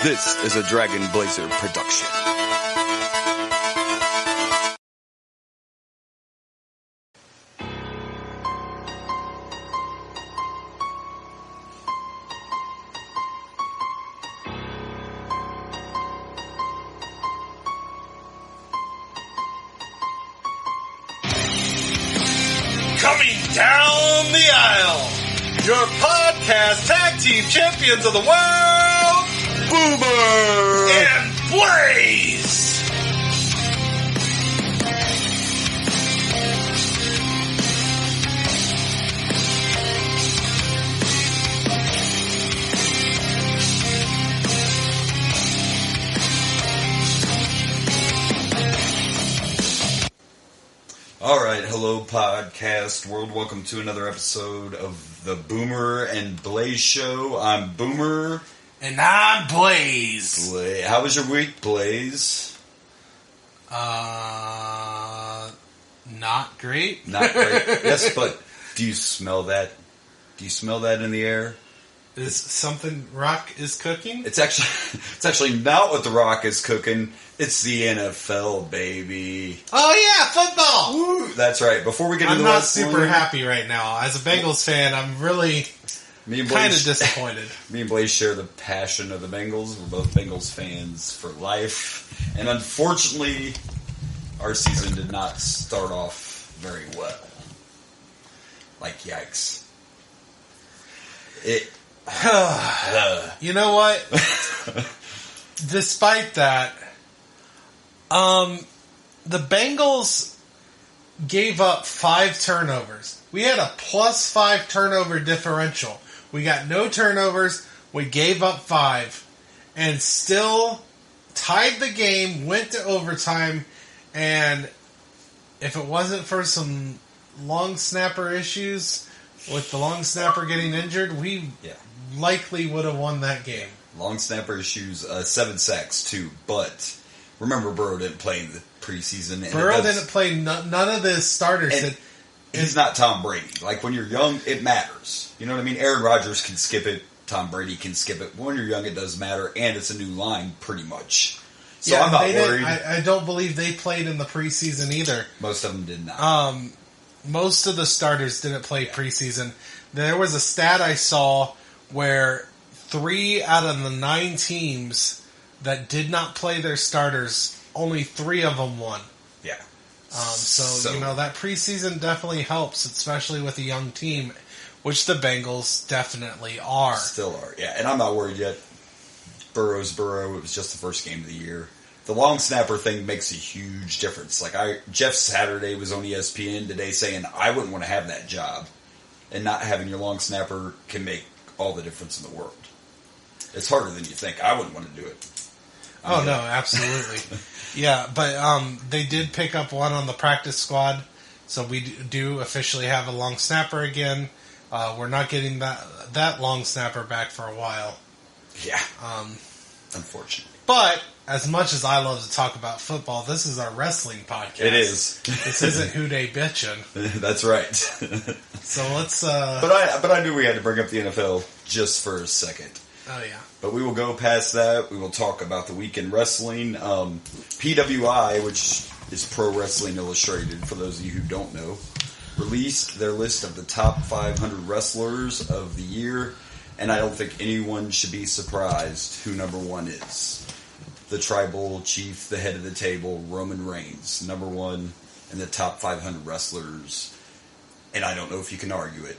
This is a Dragon Blazer production. Coming down the aisle, your podcast tag team champions of the world, Boomer and Blaze. Alright, hello podcast world. Welcome to another episode of the Boomer and Blaze Show. I'm Boomer. And I'm Blaze. How was your week, Blaze? Not great. Not great. Yes, but do you smell that? Do you smell that in the air? Is something Rock is cooking? It's actually not what The Rock is cooking. It's the NFL, baby. Oh yeah, football! Woo, that's right. Before we get into I'm the not wrestling, super happy right now. As a Bengals fan, I'm really kind of disappointed. Me and Blaze share the passion of the Bengals. We're both Bengals fans for life. And unfortunately, our season did not start off very well. Like, yikes. You know what? Despite that, the Bengals gave up 5 turnovers. We had a +5 turnover differential. We got no turnovers. We gave up 5 and still tied the game, went to overtime, and if it wasn't for some long snapper issues with the long snapper getting injured, we likely would have won that game. Long snapper issues, 7 sacks too, but remember Burrow didn't play in the preseason. And Burrow didn't play, none of the starters. He's not Tom Brady. Like, when you're young, it matters. You know what I mean? Aaron Rodgers can skip it. Tom Brady can skip it. When you're young, it does matter, and it's a new line, pretty much. So I'm not worried. I don't believe they played in the preseason either. Most of them did not. Most of the starters didn't play preseason. There was a stat I saw where 3 out of the 9 teams that did not play their starters, only 3 of them won. Yeah. So, you know, that preseason definitely helps, especially with a young team, which the Bengals definitely are. Still are, yeah. And I'm not worried yet. Burrow's Burrow. It was just the first game of the year. The long snapper thing makes a huge difference. Like, Jeff Saturday was on ESPN today saying, I wouldn't want to have that job. And not having your long snapper can make all the difference in the world. It's harder than you think. I wouldn't want to do it. Oh, no, absolutely. Yeah, but they did pick up one on the practice squad, so we do officially have a long snapper again. We're not getting that long snapper back for a while. Yeah, unfortunately. But, as much as I love to talk about football, this is our wrestling podcast. It is. This isn't Who Dey Bitchin'. That's right. So let's... But I knew we had to bring up the NFL just for a second. Oh, yeah. But we will go past that. We will talk about the week in wrestling. PWI, which is Pro Wrestling Illustrated, for those of you who don't know, released their list of the top 500 wrestlers of the year. And I don't think anyone should be surprised who number 1 is. The tribal chief, the head of the table, Roman Reigns, number 1 in the top 500 wrestlers. And I don't know if you can argue it.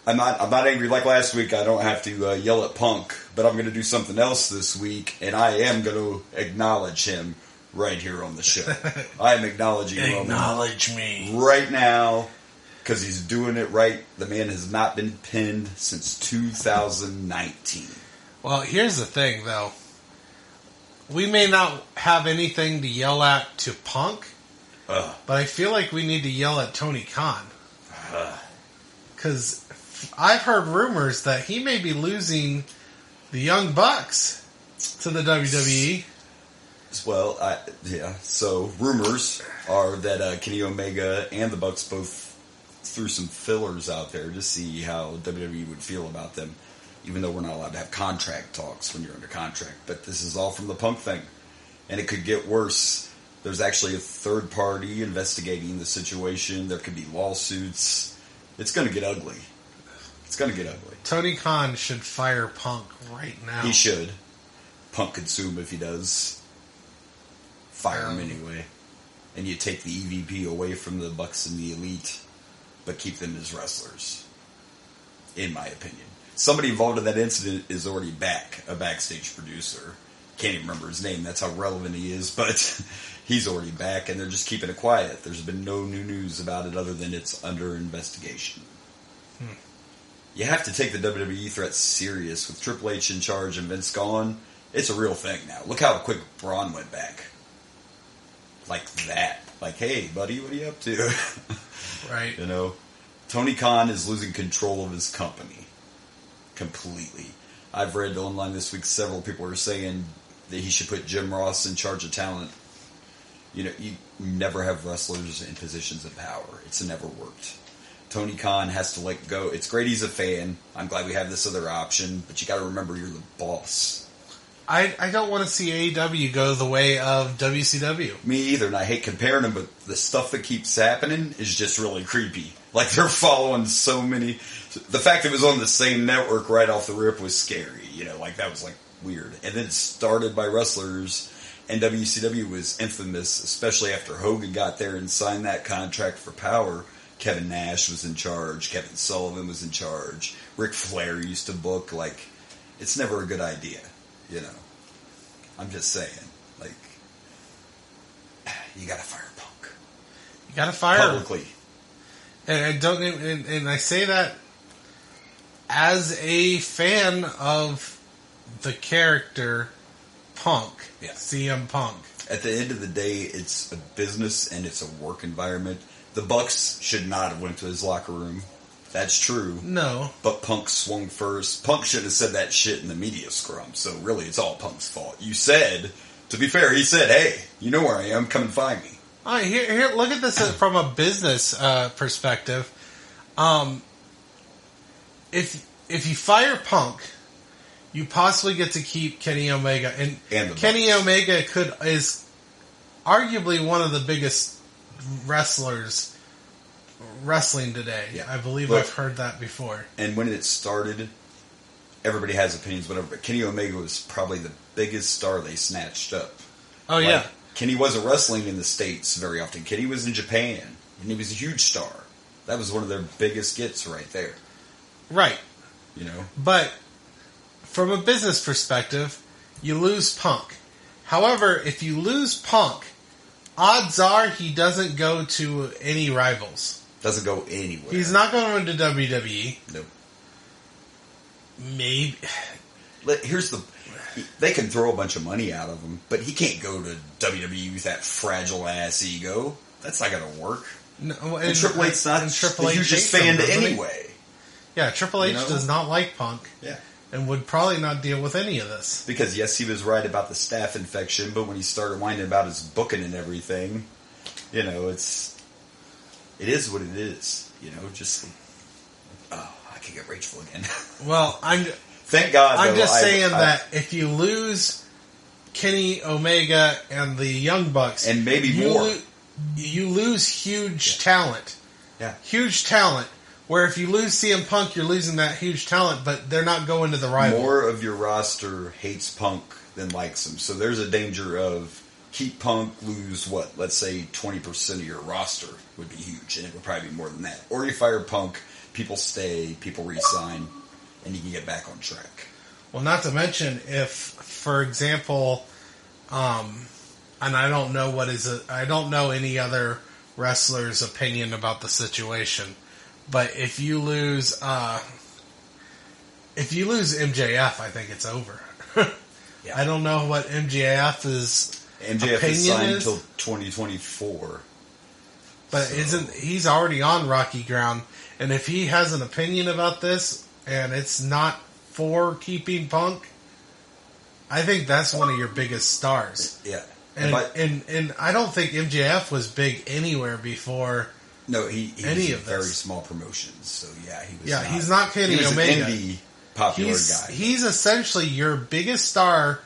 I'm not angry like last week. I don't have to yell at Punk, but I'm going to do something else this week, and I am going to acknowledge him right here on the show. I am acknowledging Roman. Acknowledge me. Right now, because he's doing it right. The man has not been pinned since 2019. Well, here's the thing, though. We may not have anything to yell at to Punk, but I feel like we need to yell at Tony Khan. Because I've heard rumors that he may be losing the Young Bucks to the WWE. Well, so rumors are that Kenny Omega and the Bucks both threw some fillers out there to see how WWE would feel about them. even though we're not allowed to have contract talks when you're under contract. But this is all from the Punk thing. And it could get worse. There's actually a third party investigating the situation. There could be lawsuits. It's going to get ugly. It's going to get ugly. Tony Khan should fire Punk right now. He should. Punk could sue him if he does. Fire him anyway. And you take the EVP away from the Bucks and the Elite, but keep them as wrestlers. In my opinion. Somebody involved in that incident is already back, a backstage producer. Can't even remember his name, that's how relevant he is, but he's already back, and they're just keeping it quiet. There's been no new news about it other than it's under investigation. You have to take the WWE threat serious. With Triple H in charge and Vince gone, it's a real thing now. Look how quick Braun went back. Like that. Like, hey, buddy, what are you up to? Right. You know? Tony Khan is losing control of his company. Completely. I've read online this week several people are saying that he should put Jim Ross in charge of talent. You know, you never have wrestlers in positions of power. It's never worked. Tony Khan has to let go. It's great he's a fan. I'm glad we have this other option, but you got to remember you're the boss. I don't want to see AEW go the way of WCW. Me either, and I hate comparing them, but the stuff that keeps happening is just really creepy. Like, they're following so many... The fact that it was on the same network right off the rip was scary. You know, like, that was, like, weird. And then it started by wrestlers, and WCW was infamous, especially after Hogan got there and signed that contract for power. Kevin Nash was in charge. Kevin Sullivan was in charge. Ric Flair used to book. Like, it's never a good idea, you know. I'm just saying. Like, you gotta fire Punk. You gotta fire him. Publicly. And I say that as a fan of the character Punk, Yeah. CM Punk. At the end of the day, it's a business and it's a work environment. The Bucks should not have went to his locker room. That's true. No. But Punk swung first. Punk should have said that shit in the media scrum. So really, it's all Punk's fault. You said, to be fair, he said, hey, you know where I am, come and find me. All right, here, look at this from a business perspective. If you fire Punk, you possibly get to keep Kenny Omega, and Kenny Omega is arguably one of the biggest wrestlers wrestling today. Yeah. I believe Look, I've heard that before. And when it started, everybody has opinions, whatever. But Kenny Omega was probably the biggest star they snatched up. Oh yeah. Kenny wasn't wrestling in the States very often. Kenny was in Japan, and he was a huge star. That was one of their biggest gets right there. Right. You know? But from a business perspective, you lose Punk. However, if you lose Punk, odds are he doesn't go to any rivals. Doesn't go anywhere. He's not going to WWE. Nope. Maybe. Here's the... They can throw a bunch of money out of him, but he can't go to WWE with that fragile-ass ego. That's not going to work. No, and Triple H's not the hugest fan anyway. Yeah, Triple H does not like Punk. Yeah. And would probably not deal with any of this. Because, yes, he was right about the staph infection, but when he started whining about his booking and everything, you know, it is what it is. You know, just... Oh, I can get rageful again. Well, Thank God, I'm though, just saying that if you lose Kenny Omega and the Young Bucks... And maybe more. You lose huge talent. Yeah. Huge talent. Where if you lose CM Punk, you're losing that huge talent, but they're not going to the rival. More of your roster hates Punk than likes him. So there's a danger of keep Punk, lose what? Let's say 20% of your roster would be huge, and it would probably be more than that. Or you fire Punk, people stay, people re-sign, and you can get back on track. Well, not to mention if, for example, and I don't know I don't know any other wrestler's opinion about the situation, but if you lose MJF, I think it's over. Yeah. I don't know what MJF's MJF is signed is, until 2024. But he's already on rocky ground, and if he has an opinion about this and it's not for keeping Punk, I think that's one of your biggest stars. Yeah. And I don't think MJF was big anywhere before. No, he any was of very this. Small promotions. So yeah, he was. Yeah, he's not Kenny Omega. An indie popular guy. He's essentially your biggest star.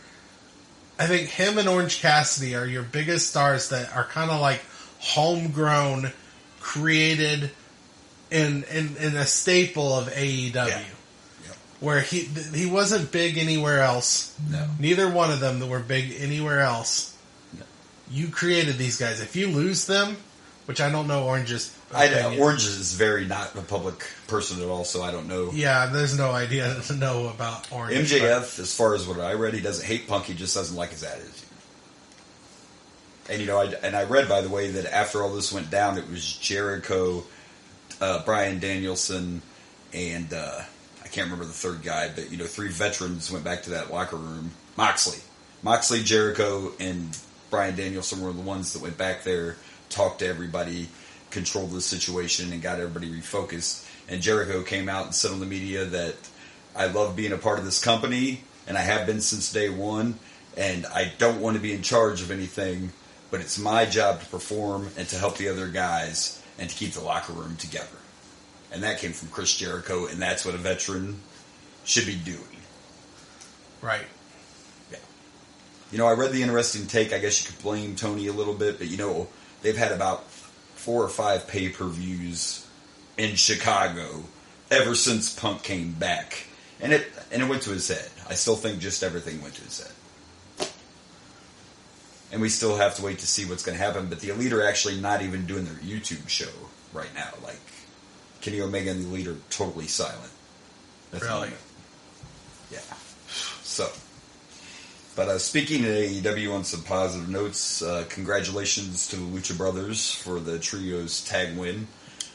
I think him and Orange Cassidy are your biggest stars that are kind of like homegrown, created in a staple of AEW. Yeah. Where he wasn't big anywhere else. No. Neither one of them that were big anywhere else. No. You created these guys. If you lose them, which I don't know Orange's opinion. Orange is very not a public person at all, so I don't know. Yeah, there's no idea to know about Orange. MJF, as far as what I read, he doesn't hate Punk, he just doesn't like his attitude. And, I read, by the way, that after all this went down, it was Jericho, Bryan Danielson, and I can't remember the third guy, but, 3 veterans went back to that locker room. Moxley, Jericho, and Bryan Danielson were the ones that went back there, talked to everybody, controlled the situation, and got everybody refocused. And Jericho came out and said on the media that I love being a part of this company, and I have been since day one, and I don't want to be in charge of anything, but it's my job to perform and to help the other guys and to keep the locker room together. And that came from Chris Jericho, and that's what a veteran should be doing. Right. Yeah. I read the interesting take. I guess you could blame Tony a little bit, but, they've had about 4 or 5 pay-per-views in Chicago ever since Punk came back. And it went to his head. I still think just everything went to his head. And we still have to wait to see what's going to happen. But the Elite are actually not even doing their YouTube show right now. Like, Kenny Omega and the Elite are totally silent. That's really? Yeah. So. But speaking of AEW on some positive notes, congratulations to the Lucha Brothers for the Trios tag win.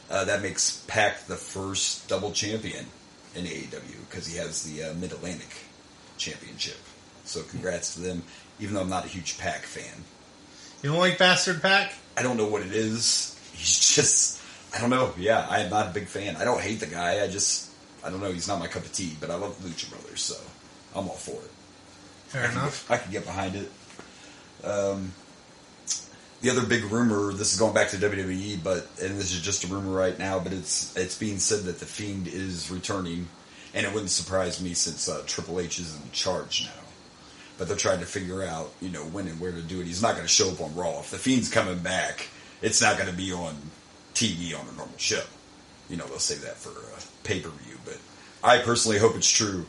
That makes Pac the first double champion in AEW because he has the Mid-Atlantic Championship. So congrats to them, even though I'm not a huge Pac fan. You don't like Bastard Pac? I don't know what it is. He's just, I don't know. Yeah, I'm not a big fan. I don't hate the guy. I don't know. He's not my cup of tea, but I love the Lucha Brothers, so I'm all for it. Fair enough. I could get behind it. The other big rumor, this is going back to WWE, and this is just a rumor right now, but it's being said that The Fiend is returning, and it wouldn't surprise me since Triple H is in charge now. But they're trying to figure out, when and where to do it. He's not going to show up on Raw. If The Fiend's coming back, it's not going to be on TV on a normal show. They'll save that for pay-per-view, but I personally hope it's true.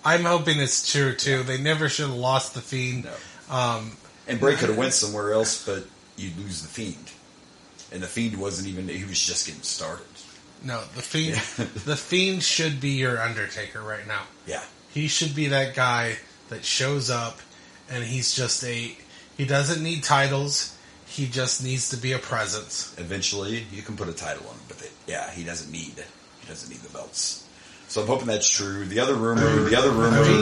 I'm hoping it's true, too. They never should have lost The Fiend. No. And Bray could have went somewhere else, but you'd lose The Fiend. And The Fiend wasn't even, he was just getting started. No, The Fiend The Fiend should be your Undertaker right now. Yeah. He should be that guy that shows up, and he's just he doesn't need titles, he just needs to be a presence. Eventually, you can put a title on him, but he doesn't need the belts. So I'm hoping that's true. The other rumor.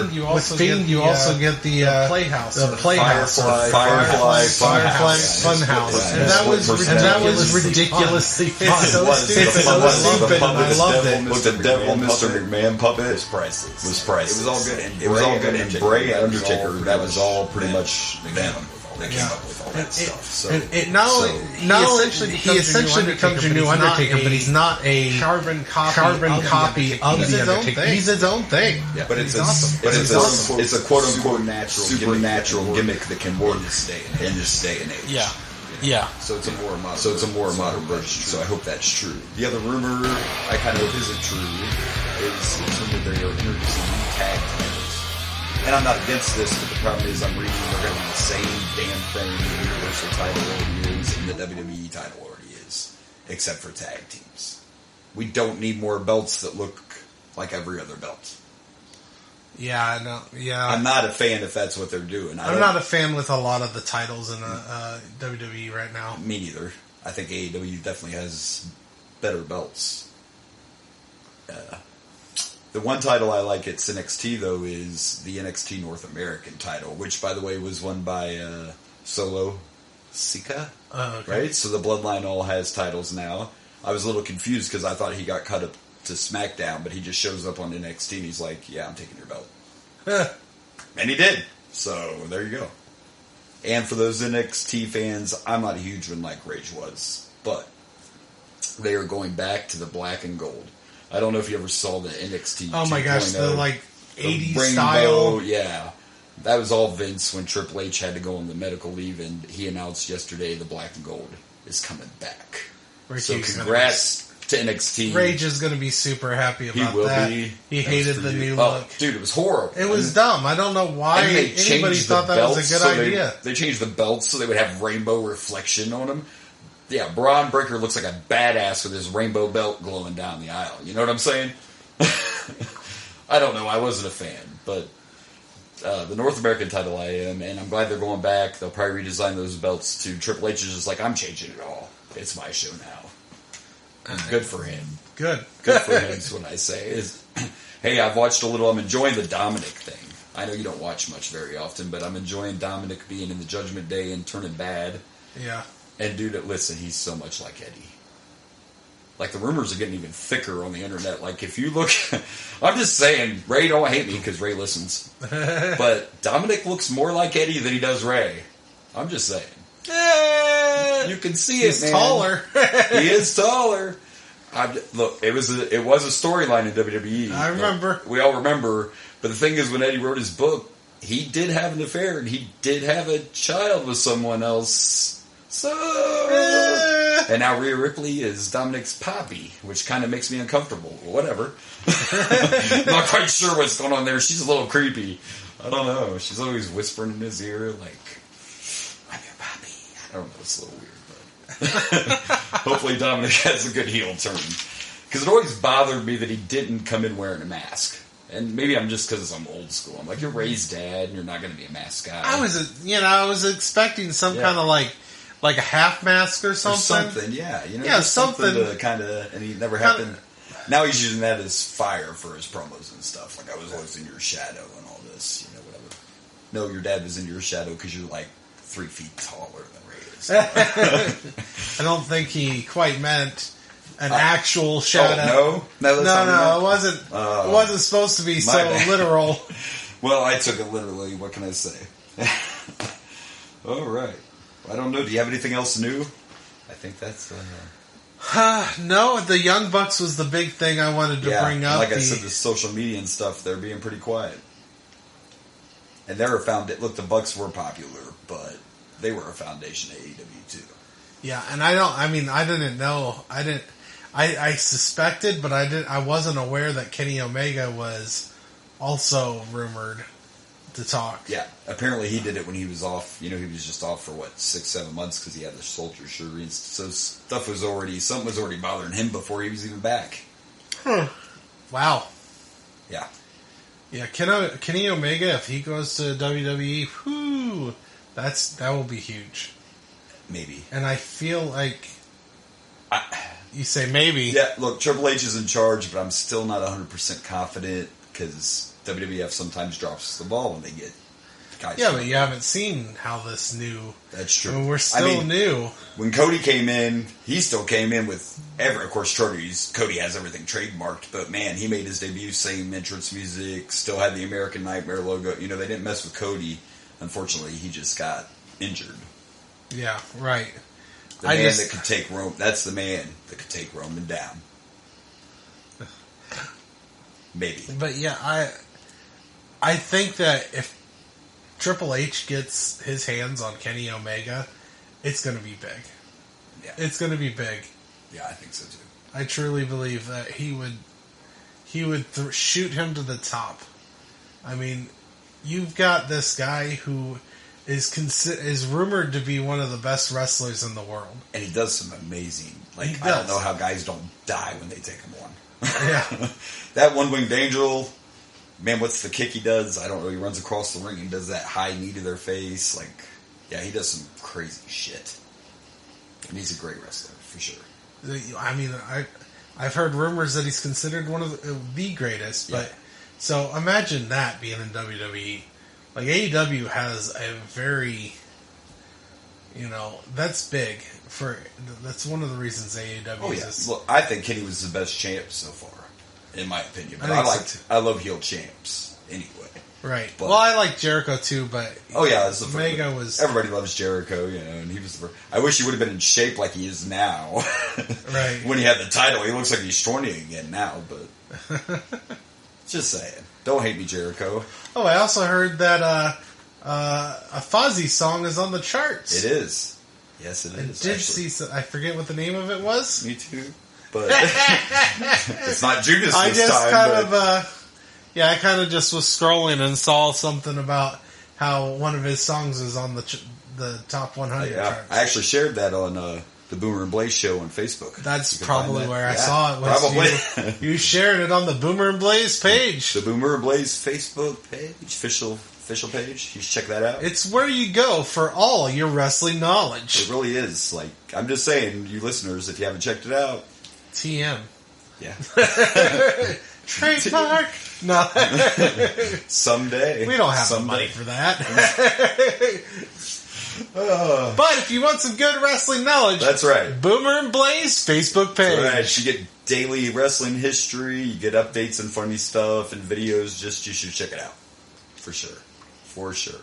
You also get the Playhouse. The Firefly Funhouse. And that was ridiculously fun. It's so stupid. I loved it. With the devil Mr. McMahon puppet was priceless. It was all good. It was all good. And Bray and Undertaker, that was all pretty much them. They came up with all that stuff. So He essentially becomes your new Undertaker, but he's not a carbon copy of the Undertaker. He's his own thing. Yeah, but it's awesome. It's a quote unquote supernatural gimmick that can work in this day and age. Yeah. Yeah. So it's a more modern version. So I hope that's true. The other rumor I kind of hope isn't true is it's rumored they are introducing new tag titles. And I'm not against this, but the problem is I'm reading they're going to be the same damn thing the Universal title already is and the WWE title already is, except for tag teams. We don't need more belts that look like every other belt. Yeah, I know. Yeah, I'm not a fan if that's what they're doing. I'm not a fan with a lot of the titles in WWE right now. Me neither. I think AEW definitely has better belts. The one title I like at NXT, though, is the NXT North American title, which, by the way, was won by Solo Sikoa, right? So the Bloodline all has titles now. I was a little confused because I thought he got cut up to SmackDown, but he just shows up on NXT and he's like, yeah, I'm taking your belt. And he did. So there you go. And for those NXT fans, I'm not a huge one like Rage was, but they are going back to the black and gold. I don't know if you ever saw the NXT. Oh my gosh, the 80s rainbow, style. Yeah. That was all Vince when Triple H had to go on the medical leave, and he announced yesterday the black and gold is coming back. So congrats to NXT. Rage is going to be super happy about that. He will be. He hated the new look. look. Dude, it was horrible. It was dumb. I don't know why anybody thought that was a good idea. They changed the belts so they would have rainbow reflection on them. Yeah, Braun Breaker looks like a badass with his rainbow belt glowing down the aisle. You know what I'm saying? I don't know. I wasn't a fan, but the North American title I am, and I'm glad they're going back. They'll probably redesign those belts to Triple H is just like, I'm changing it all. It's my show now. Good for him. Good for him is what I say. Hey, I've watched a little. I'm enjoying the Dominic thing. I know you don't watch much very often, but I'm enjoying Dominic being in the Judgment Day and turning bad. Yeah. And dude, listen, he's so much like Eddie. Like, the rumors are getting even thicker on the internet. Like, if you look... I'm just saying, Ray don't hate me because Ray listens. But Dominic looks more like Eddie than he does Ray. I'm just saying. You can see it, man. He's taller. He is taller. Look, it was a storyline in WWE. I remember. We all remember. But the thing is, when Eddie wrote his book, he did have an affair, and he did have a child with someone else. So... And now Rhea Ripley is Dominic's poppy, which kind of makes me uncomfortable. Whatever. I'm not quite sure what's going on there. She's a little creepy. I don't know. She's always whispering in his ear, like, I'm your poppy. I don't know. It's a little weird, but hopefully Dominic has a good heel turn. Because it always bothered me that he didn't come in wearing a mask. And maybe I'm just because I'm old school. I'm like, you're Ray's dad, and you're not going to be a mask guy. I was expecting some kind of like a half mask or something. Yeah. Something to kind of, and he never happened. Now he's using that as fire for his promos and stuff. Like, I was always in your shadow and all this, whatever. No, your dad was in your shadow because you're like 3 feet taller than Ray is. I don't think he quite meant an actual shadow. No, it wasn't. It wasn't supposed to be so bad. literal. Well, I took it literally. What can I say? All right. I don't know. Do you have anything else new? I think that's... No, the Young Bucks was the big thing I wanted to bring up. Like I said, the social media and stuff, they're being pretty quiet. And they're the Bucks were popular, but they were a foundation of AEW too. Yeah, and I didn't know. I suspected, but I wasn't aware that Kenny Omega was also rumored to talk. Yeah, apparently he did it when he was off. He was just off for 6-7 months because he had the shoulder surgery. So something was already bothering him before he was even back. Wow. Yeah. Yeah, Kenny Omega, if he goes to WWE, that will be huge. Maybe. And I feel like you say maybe. Yeah, look, Triple H is in charge, but I'm still not 100% confident because WWF sometimes drops the ball when they get guys. Yeah, but you haven't seen how this new... That's true. I mean, we're still new. When Cody came in, he still came in with... Of course, Cody has everything trademarked, but man, he made his debut, same entrance music, still had the American Nightmare logo. They didn't mess with Cody. Unfortunately, he just got injured. Yeah, right. That could take Roman... That's the man that could take Roman down. Maybe. But yeah, I think that if Triple H gets his hands on Kenny Omega, it's going to be big. Yeah. It's going to be big. Yeah, I think so too. I truly believe that he would shoot him to the top. I mean, you've got this guy who is rumored to be one of the best wrestlers in the world. And he does some amazing... I don't know how guys don't die when they take him on. Yeah. That one-winged angel... Man, what's the kick he does? I don't know. He runs across the ring and does that high knee to their face. He does some crazy shit. And he's a great wrestler, for sure. I mean, I've heard rumors that he's considered one of the greatest. But so imagine that being in WWE. Like, AEW has a very, that's big. That's one of the reasons AEW is... Look, I think Kenny was the best champ so far. In my opinion. But I love heel champs. anyway. Right. But, well, I like Jericho too, but that's the Omega was. Everybody loves Jericho, and he was the first. I wish he would have been in shape like he is now. Right. When he had the title, he looks like he's trending again now, but just saying. Don't hate me, Jericho. Oh, I also heard that a Fozzy song is on the charts. It is. Yes, it is. I did see. I forget what the name of it was. Me too. But it's not Judas I this just time. I kind of just was scrolling and saw something about how one of his songs is on the top 100 charts. I actually shared that on the Boomer and Blaze show on Facebook. That's probably where I saw it. Was you shared it on the Boomer and Blaze page. The Boomer and Blaze Facebook page, official page. You should check that out. It's where you go for all your wrestling knowledge. It really is. Like, I'm just saying, you listeners, if you haven't checked it out. TM. Yeah. Trademark. No. Someday. We don't have the money for that. But if you want some good wrestling knowledge, that's right. Boomer and Blaze Facebook page. Right. You get daily wrestling history, you get updates and funny stuff and videos. You should check it out. For sure. For sure.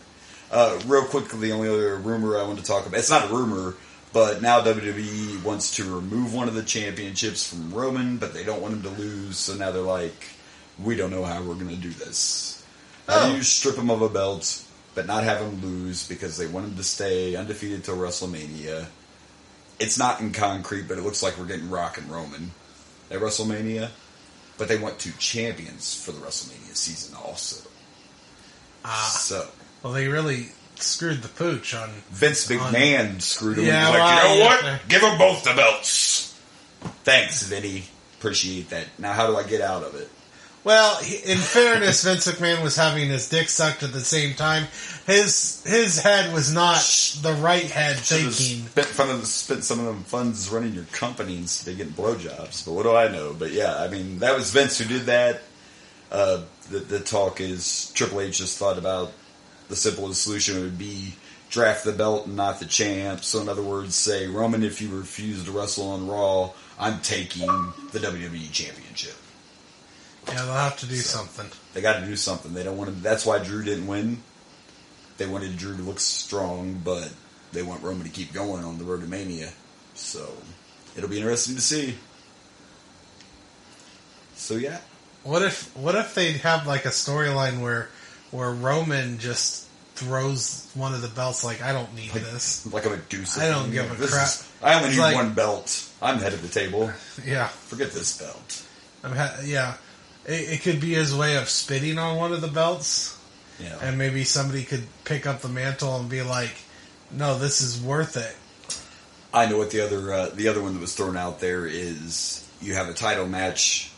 Real quickly, the only other rumor I want to talk about, it's not a rumor, but now WWE wants to remove one of the championships from Roman, but they don't want him to lose, so now they're like, we don't know how we're going to do this. How do you strip him of a belt, but not have him lose because they want him to stay undefeated till WrestleMania? It's not in concrete, but it looks like we're getting Rock and Roman at WrestleMania, but they want 2 champions for the WrestleMania season also. Well, they really screwed the pooch on Vince McMahon screwed him. Yeah, He was like, you know what? yeah. Give them both the belts. Thanks, Vinny. Appreciate that. Now, how do I get out of it? Well, in fairness, Vince McMahon was having his dick sucked at the same time. His head was not the right head thinking. Spent some of them funds running your company instead of getting blowjobs. But what do I know? But yeah, I mean, that was Vince who did that. The talk is Triple H just thought about the simplest solution would be draft the belt and not the champ. So in other words, say, Roman, if you refuse to wrestle on Raw, I'm taking the WWE Championship. Yeah, they'll have to do something. They got to do something. They don't want to. That's why Drew didn't win. They wanted Drew to look strong, but they want Roman to keep going on the road to Mania. So it'll be interesting to see. So yeah. What if they have like a storyline where Roman just throws one of the belts like, I don't need this. Like a Medusa. I don't give a crap. I only need like, one belt. I'm head of the table. Yeah. Forget this belt. Yeah. It could be his way of spitting on one of the belts. Yeah. And maybe somebody could pick up the mantle and be like, no, this is worth it. I know what the other one that was thrown out there is you have a title match,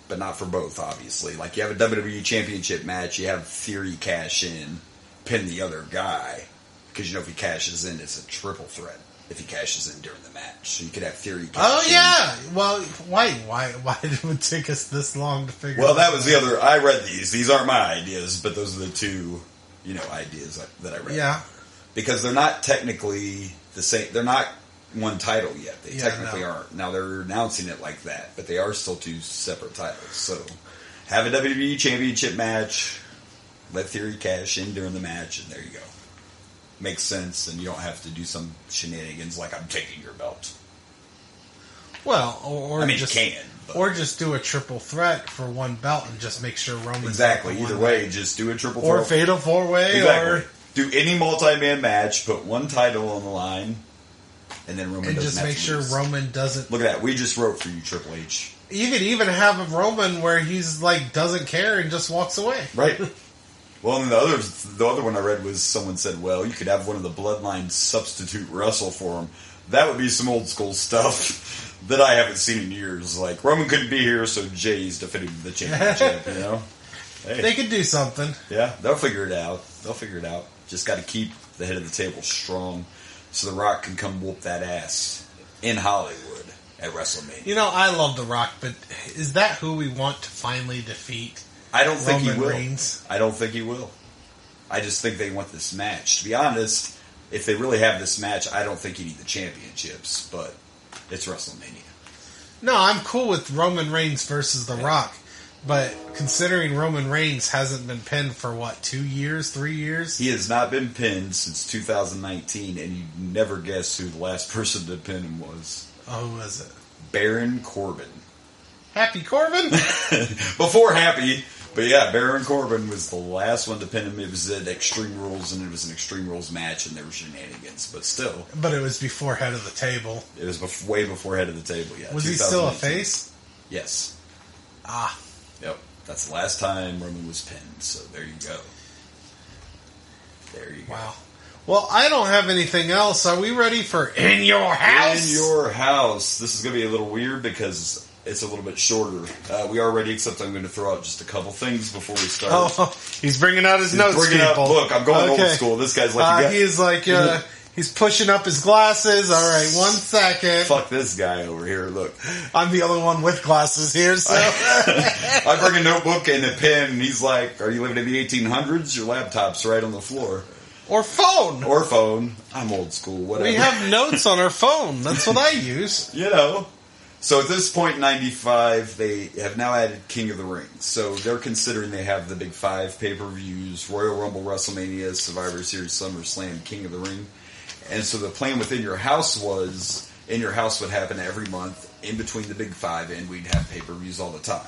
but not for both, obviously. Like, you have a WWE Championship match, you have Theory cash in, pin the other guy, because you know if he cashes in, it's a triple threat. If he cashes in during the match, so you could have Theory cash in. Yeah. Well, why did it take us this long to figure? Well, that was the other. I read these. These aren't my ideas, but those are the two, ideas that I read. Yeah. Because they're not technically the same. They're not one title yet. They technically aren't. Now they're announcing it like that, but they are still 2 separate titles. So have a WWE Championship match, let Theory cash in during the match, and there you go. Makes sense, and you don't have to do some shenanigans like I'm taking your belt. Well, or you just can. But. Or just do a triple threat for one belt and just make sure Roman's exactly. Either way, just do a triple threat. Or fatal 4-way. Exactly. Or do any multi-man match, put one title on the line, and then Roman and doesn't just have make to sure lose. Roman doesn't. Look at that. We just wrote for you, Triple H. You could even have a Roman where he's like doesn't care and just walks away. Right. Well, and the other one I read was someone said, well, you could have one of the Bloodline substitute wrestle for him. That would be some old school stuff that I haven't seen in years. Like, Roman couldn't be here, so Jay's defending the championship, Hey. They could do something. Yeah, they'll figure it out. Just got to keep the head of the table strong so The Rock can come whoop that ass in Hollywood at WrestleMania. I love The Rock, but is that who we want to finally defeat? I don't think Roman he will. Reigns? I don't think he will. I just think they want this match. To be honest, if they really have this match, I don't think you need the championships, but it's WrestleMania. No, I'm cool with Roman Reigns versus The Rock. But considering Roman Reigns hasn't been pinned for, 2 years, 3 years? He has not been pinned since 2019, and you'd never guess who the last person to pin him was. Oh, who was it? Baron Corbin. Happy Corbin? Before Happy, but yeah, Baron Corbin was the last one to pin him. It was at Extreme Rules, and it was an Extreme Rules match, and there were shenanigans, but still. But it was before Head of the Table. It was way before Head of the Table, yeah. Was he still a face? Yes. Ah. Yep. That's the last time Roman was pinned, so there you go. There you go. Wow. Well, I don't have anything else. Are we ready for In Your House? In Your House. This is going to be a little weird because it's a little bit shorter. We are ready, except I'm going to throw out just a couple things before we start. Oh, he's bringing out his notes, people. Look, I'm going old school. This guy's like... He's like... He's pushing up his glasses. All right, 1 second. Fuck this guy over here. Look. I'm the only one with glasses here, so... I bring a notebook and a pen, and he's like, are you living in the 1800s? Your laptop's right on the floor. Or phone. Or phone. I'm old school, whatever. We have notes on our phone. That's what I use. You know. So at this point in 95, they have now added King of the Ring. So they're considering they have the big 5 pay-per-views, Royal Rumble, WrestleMania, Survivor Series, SummerSlam, King of the Ring. And so the plan within Your House was, In Your House would happen every month in between the big 5, and we'd have pay-per-views all the time.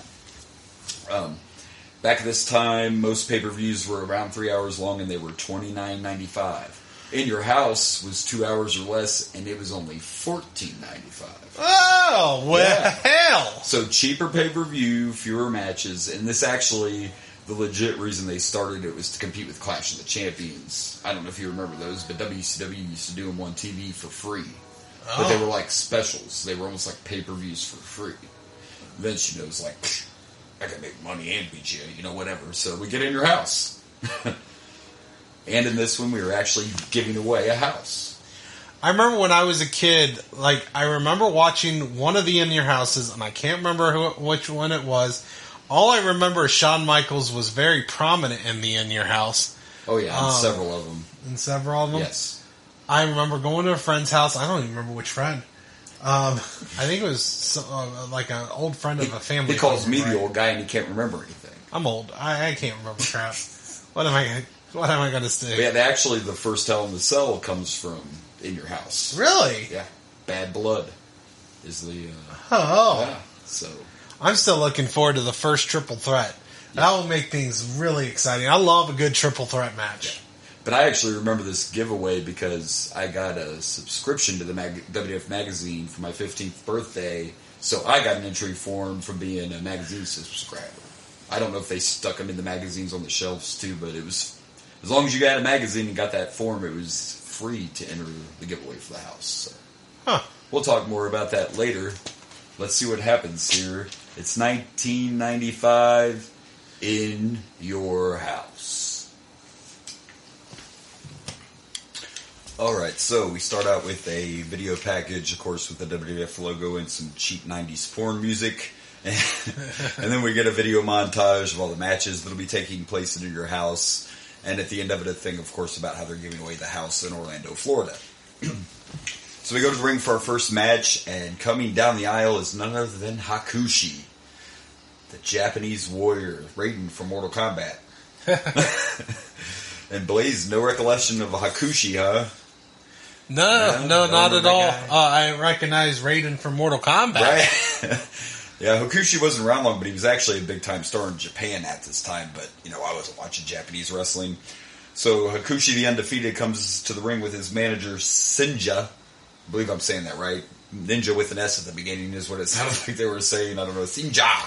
Back at this time, most pay-per-views were around 3 hours long, and they were $29.95. In Your House was 2 hours or less, and it was only $14.95. Oh, well, hell. So cheaper pay-per-view, fewer matches, and this actually... The legit reason they started it was to compete with Clash of the Champions. I don't know if you remember those, but WCW used to do them on TV for free. Oh. But they were like specials. They were almost like pay-per-views for free. Vince, was like, I can make money and beat you, whatever. So we get In Your House. And in this one, we were actually giving away a house. I remember when I was a kid, I remember watching one of the In Your Houses, and I can't remember which one it was. All I remember is Shawn Michaels was very prominent in the In Your House. Oh, yeah, in several of them. In several of them? Yes. I remember going to a friend's house. I don't even remember which friend. I think it was like an old friend of a family. He calls me the old guy and he can't remember anything. I'm old. I can't remember crap. What am I going to say? But yeah, actually, the first Hell in the Cell comes from In Your House. Really? Yeah. Bad Blood is the... Yeah, so... I'm still looking forward to the first triple threat. Yeah. That will make things really exciting. I love a good triple threat match. Yeah. But I actually remember this giveaway because I got a subscription to the WWF magazine for my 15th birthday, so I got an entry form from being a magazine subscriber. I don't know if they stuck them in the magazines on the shelves too, but it was, as long as you got a magazine and got that form, it was free to enter the giveaway for the house. So. We'll talk more about that later. Let's see what happens here. It's 1995, In Your House. Alright, so we start out with a video package, of course, with the WWF logo and some cheap 90s porn music. And then we get a video montage of all the matches that'll be taking place in Your House. And at the end of it, a thing, of course, about how they're giving away the house in Orlando, Florida. So we go to the ring for our first match, and coming down the aisle is none other than Hakushi, the Japanese warrior, Raiden from Mortal Kombat. And Blaze, no recollection of Hakushi, huh? No, not at all. I recognize Raiden from Mortal Kombat. Right? Yeah, Hakushi wasn't around long, but he was actually a big-time star in Japan at this time, but, I wasn't watching Japanese wrestling. So Hakushi, the Undefeated, comes to the ring with his manager, Sinja. I believe I'm saying that right. Ninja with an S at the beginning is what it sounds like they were saying. I don't know. Sinja!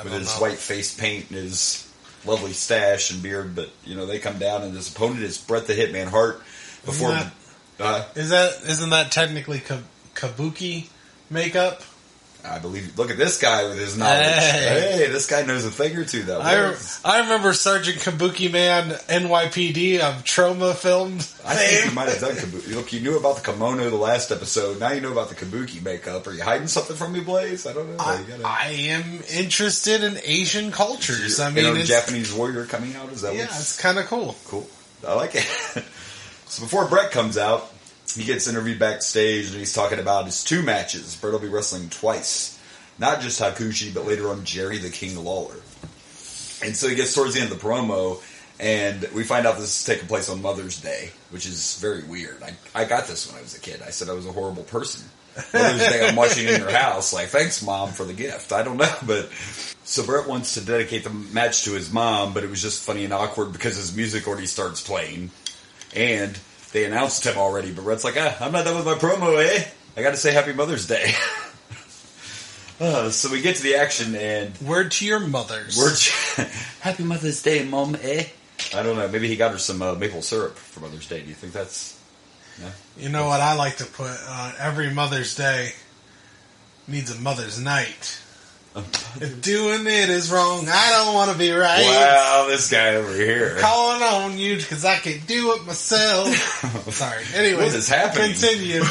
With his white face paint and his lovely stash and beard. But, they come down, and his opponent is Bret the Hitman Hart. Isn't that technically kabuki makeup? I believe. Look at this guy with his knowledge. Hey, this guy knows a thing or two, though. I remember Sergeant Kabuki Man NYPD of Trauma filmed. I think you might have done Kabuki. Look, you knew about the kimono the last episode. Now you know about the Kabuki makeup. Are you hiding something from me, Blaze? I don't know. I am interested in Asian cultures. It's Japanese warrior coming out. Is that? Yeah, it's kind of cool. Cool. I like it. So before Bret comes out, he gets interviewed backstage, and he's talking about his 2 matches. Bret will be wrestling twice. Not just Hakushi, but later on Jerry the King Lawler. And so he gets towards the end of the promo, and we find out this is taking place on Mother's Day, which is very weird. I got this when I was a kid. I said I was a horrible person. Mother's Day, I'm watching in your house. Like, thanks, Mom, for the gift. I don't know, but... So Brett wants to dedicate the match to his mom, but it was just funny and awkward because his music already starts playing. And they announced him already, but Brett's like, I'm not done with my promo, eh? I got to say Happy Mother's Day. So we get to the action, and... Word to your mothers. Happy Mother's Day, Mom, eh? I don't know. Maybe he got her some maple syrup for Mother's Day. Do you think that's... No? You know what I like to put? Every Mother's Day needs a Mother's Night. If doing it is wrong, I don't want to be right. Wow, this guy over here. Calling on you because I can do it myself. Sorry. Anyway, what is happening? Continue.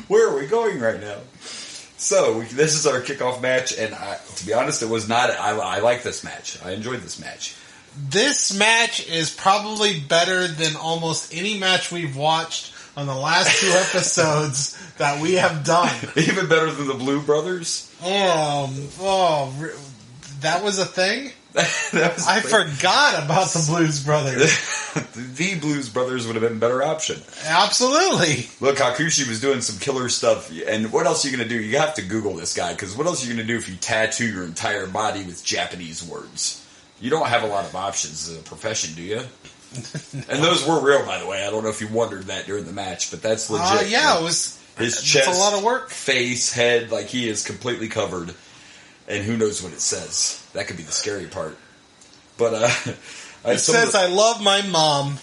Where are we going right now? So, this is our kickoff match, and to be honest, it was not... I like this match. I enjoyed this match. This match is probably better than almost any match we've watched on the last 2 episodes that we have done. Even better than the Blue Brothers? That was a thing? I forgot about the Blues Brothers. The Blues Brothers would have been a better option. Absolutely. Look, Hakushi was doing some killer stuff. And what else are you going to do? You have to Google this guy, because what else are you going to do if you tattoo your entire body with Japanese words? You don't have a lot of options as a profession, do you? And those were real, by the way. I don't know if you wondered that during the match, but that's legit. Yeah, it was... His chest, a lot of work. Face, head, like he is completely covered. And who knows what it says. That could be the scary part. But, it says, I love my mom.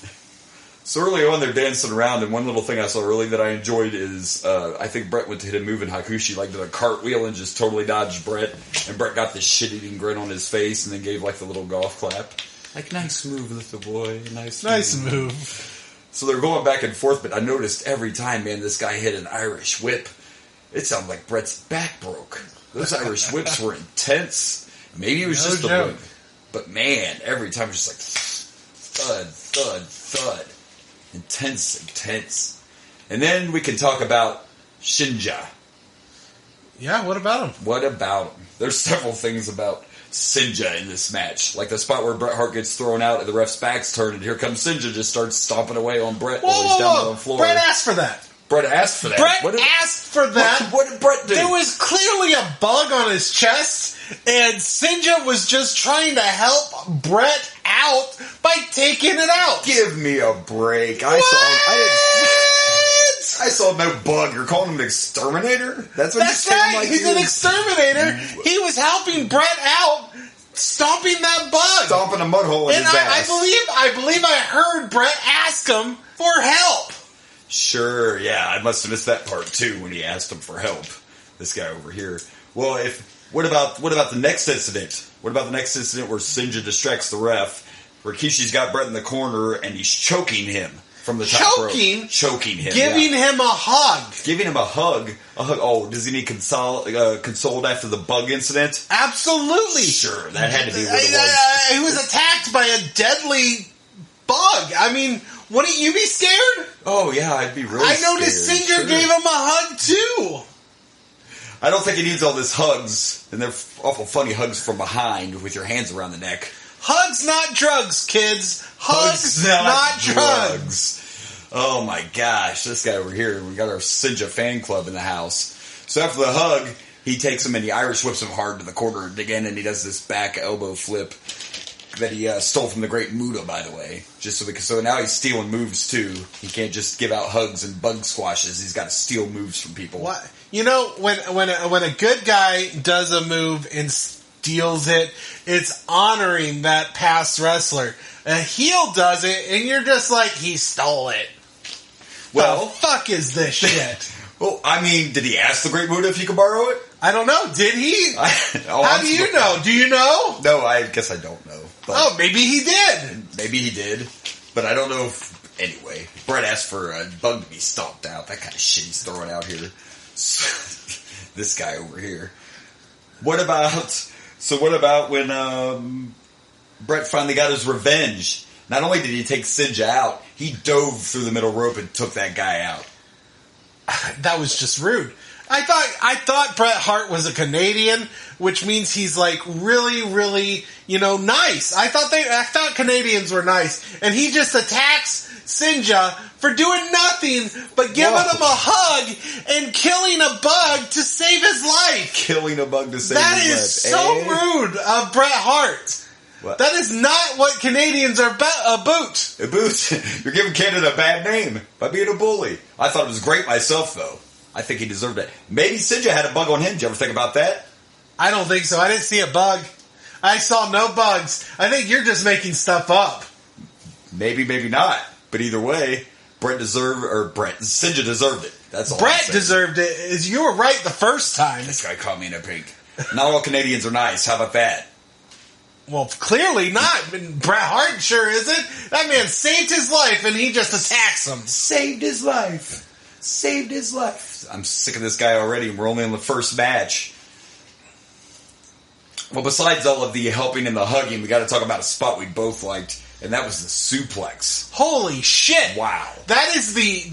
So early on, they're dancing around, and one little thing I saw early that I enjoyed is, I think Brett went to hit a move, and Hakushi did a cartwheel and just totally dodged Brett. And Brett got this shit-eating grin on his face, and then gave the little golf clap. Like, nice move, little boy. Nice move. So they're going back and forth, but I noticed every time, man, this guy hit an Irish whip, it sounded like Brett's back broke. Those Irish whips were intense. Maybe it was just the whip. But man, every time it was just like thud, thud, thud. Intense. And then we can talk about Shinja. Yeah, what about him? There's several things about Shinja in this match. Like the spot where Bret Hart gets thrown out and the ref's back's turned, and here comes Shinja, just starts stomping away on Bret while he's down on the floor. Bret asked for that. What did Bret do? There was clearly a bug on his chest, and Shinja was just trying to help Bret out by taking it out. Give me a break. I saw no bug. You're calling him an exterminator? That's right. He's an exterminator. He was helping Bret out, stomping that bug. Stomping a mud hole in his ass. I believe I heard Bret ask him for help. Sure, yeah. I must have missed that part, too, when he asked him for help. This guy over here. Well, what about the next incident? What about the next incident where Shinja distracts the ref? Rikishi's got Bret in the corner, and he's choking him from the top rope. Choking him. Giving him a hug. Giving him a hug. Oh, does he need consoled after the bug incident? Absolutely. Sure, that had to be what it was. He was attacked by a deadly bug. I mean, wouldn't you be scared? Oh, yeah, I'd be really scared. I noticed Shinja gave him a hug, too. I don't think he needs all this hugs, and they're awful funny hugs from behind with your hands around the neck. Hugs, not drugs, kids. Hugs, not drugs. Oh my gosh, this guy over here, we got our Shinja fan club in the house. So after the hug, he takes him and he Irish whips him hard to the corner again, and he does this back elbow flip that he stole from the Great Muta, by the way. So now he's stealing moves too. He can't just give out hugs and bug squashes. He's got to steal moves from people. What? You know, when a good guy does a move and steals it, it's honoring that past wrestler. A heel does it, and you're just like, he stole it. Well, the fuck is this shit? Well, I mean, did he ask the Great Muta if he could borrow it? I don't know. Did he? How do you know? Do you know? No, I guess I don't know. But maybe he did. Maybe he did. But I don't know if... Anyway, Bret asked for a bug to be stomped out. That kind of shit he's throwing out here. This guy over here. What about when Bret finally got his revenge? Not only did he take Shinja out, he dove through the middle rope and took that guy out. That was just rude. I thought Bret Hart was a Canadian, which means he's like really, really, nice. I thought Canadians were nice, and he just attacks Sinja for doing nothing but giving him a hug and killing a bug to save his life. Killing a bug to save his life. That is so rude of Bret Hart. What? That is not what Canadians are about. A boot. You're giving Canada a bad name by being a bully. I thought it was great myself, though. I think he deserved it. Maybe Sinja had a bug on him. Did you ever think about that? I don't think so. I didn't see a bug. I saw no bugs. I think you're just making stuff up. Maybe, maybe not. But either way, Sinja deserved it. That's all. Bret deserved it. You were right the first time. This guy caught me in a pink. Not all Canadians are nice. How about that? Well, clearly not. Bret Hart sure isn't. That man saved his life, and he just attacks him. Saved his life. Saved his life. I'm sick of this guy already, and we're only on the first match. Well, besides all of the helping and the hugging, we got to talk about a spot we both liked, and that was the suplex. Holy shit! Wow. That is the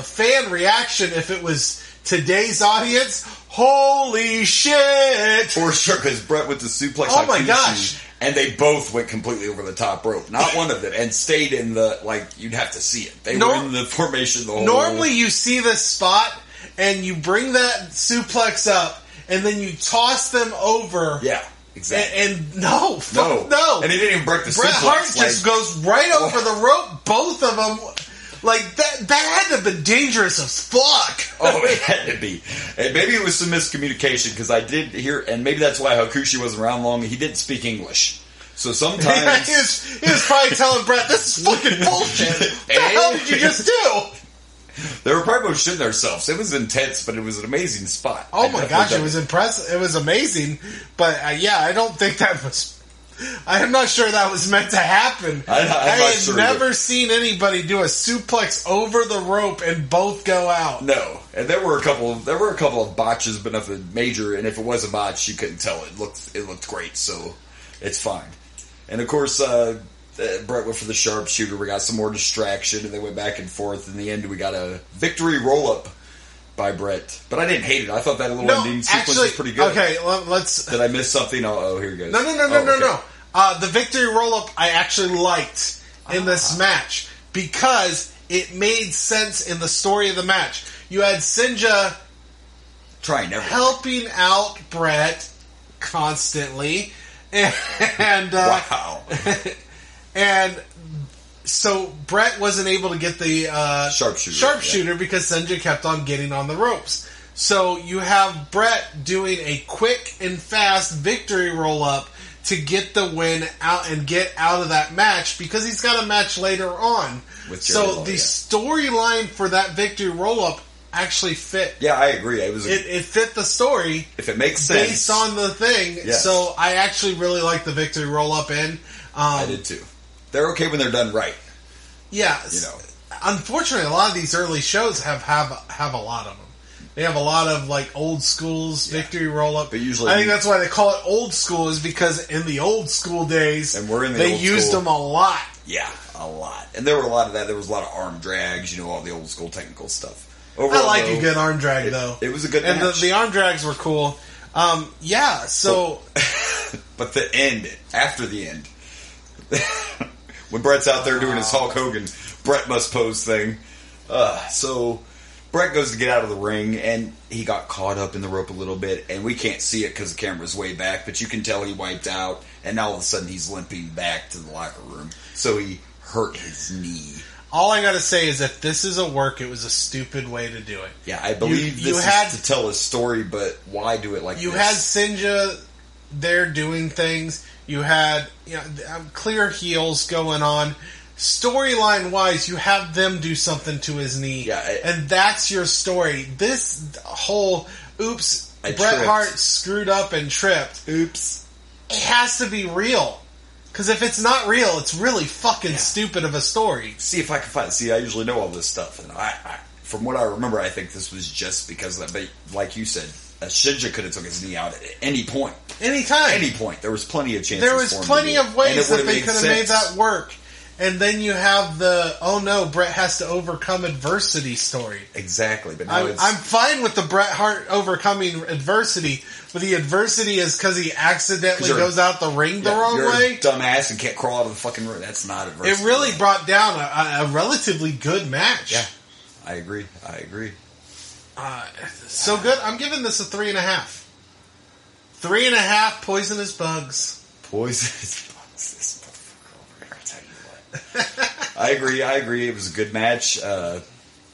fan reaction if it was today's audience. Holy shit! For sure, because Bret with the suplex. Oh my gosh! And they both went completely over the top rope. Not one of them, and stayed in the you'd have to see it. They were in the formation the whole. Normally, you see this spot, and you bring that suplex up, and then you toss them over. Yeah. Exactly. And no. And he didn't even break the suplex. Bret Hart just goes right over the rope, both of them. Like, that had to have been dangerous as fuck. Oh, it had to be. And maybe it was some miscommunication, because I did hear, and maybe that's why Hakushi wasn't around long, he didn't speak English. So sometimes... he was probably telling Bret, this is fucking bullshit. What the hell did you just do? They were probably both shitting themselves. It was intense, but it was an amazing spot. Oh my gosh, it was impressive. It was amazing. But I don't think that was... I'm not sure that was meant to happen. I had never seen anybody do a suplex over the rope and both go out. No, and there were a couple of botches, but nothing major. And if it was a botch, you couldn't tell. It looked great, so it's fine. And of course, Bret went for the sharpshooter. We got some more distraction, and they went back and forth. In the end, we got a victory roll up by Bret, but I didn't hate it. I thought that little ending sequence was pretty good. Okay, let's... Did I miss something? Oh, here you go. No. The victory roll-up I actually liked in this match because it made sense in the story of the match. You had Sinja helping out Bret constantly, and wow. And so Bret wasn't able to get the sharpshooter because Sinja kept on getting on the ropes. So you have Bret doing a quick and fast victory roll-up to get the win out and get out of that match because he's got a match later on. So the storyline for that victory roll-up actually fit. Yeah, I agree. It fit the story. If it makes sense. Based on the thing. Yes. So I actually really like the victory roll-up in. I did too. They're okay when they're done right. Yeah. Unfortunately, a lot of these early shows have a lot of them. They have a lot of old school's victory roll up. But usually, I think that's why they call it old school, is because in the old school days, and we're in the they used them a lot. Yeah, a lot. And there were a lot of that. There was a lot of arm drags, all the old school technical stuff. Overall, I like a good arm drag though. It was a good match. And the arm drags were cool. So, but the end, after the end, when Bret's out there doing his Hulk Hogan, Bret must pose thing. So Bret goes to get out of the ring, and he got caught up in the rope a little bit, and we can't see it because the camera's way back, but you can tell he wiped out, and now all of a sudden he's limping back to the locker room. So he hurt his knee. All I gotta say is that this is a work. It was a stupid way to do it. Yeah, I believe this is to tell a story, but why do it like this? You had Sinja there doing things. You had clear heels going on. Storyline wise, you have them do something to his knee, and that's your story. This whole Bret Hart screwed up and tripped. Oops, it has to be real. Because if it's not real, it's really fucking stupid of a story. See if I can find it. See, I usually know all this stuff, and I from what I remember, I think this was just because of that. But like you said, Shinja could have took his knee out at any point. Anytime. Any point. There was plenty of chances. There was plenty of ways that they could have made that work. And then you have the, oh no, Bret has to overcome adversity story. Exactly, but now I'm fine with the Bret Hart overcoming adversity, but the adversity is because he accidentally goes out the ring the wrong way. You're a dumbass and can't crawl out of the fucking ring. That's not adversity. It really brought down a relatively good match. Yeah, I agree. So good. I'm giving this a 3.5. 3.5 poisonous bugs. Poisonous bugs. This motherfucker over here, I tell you what. I agree. It was a good match. The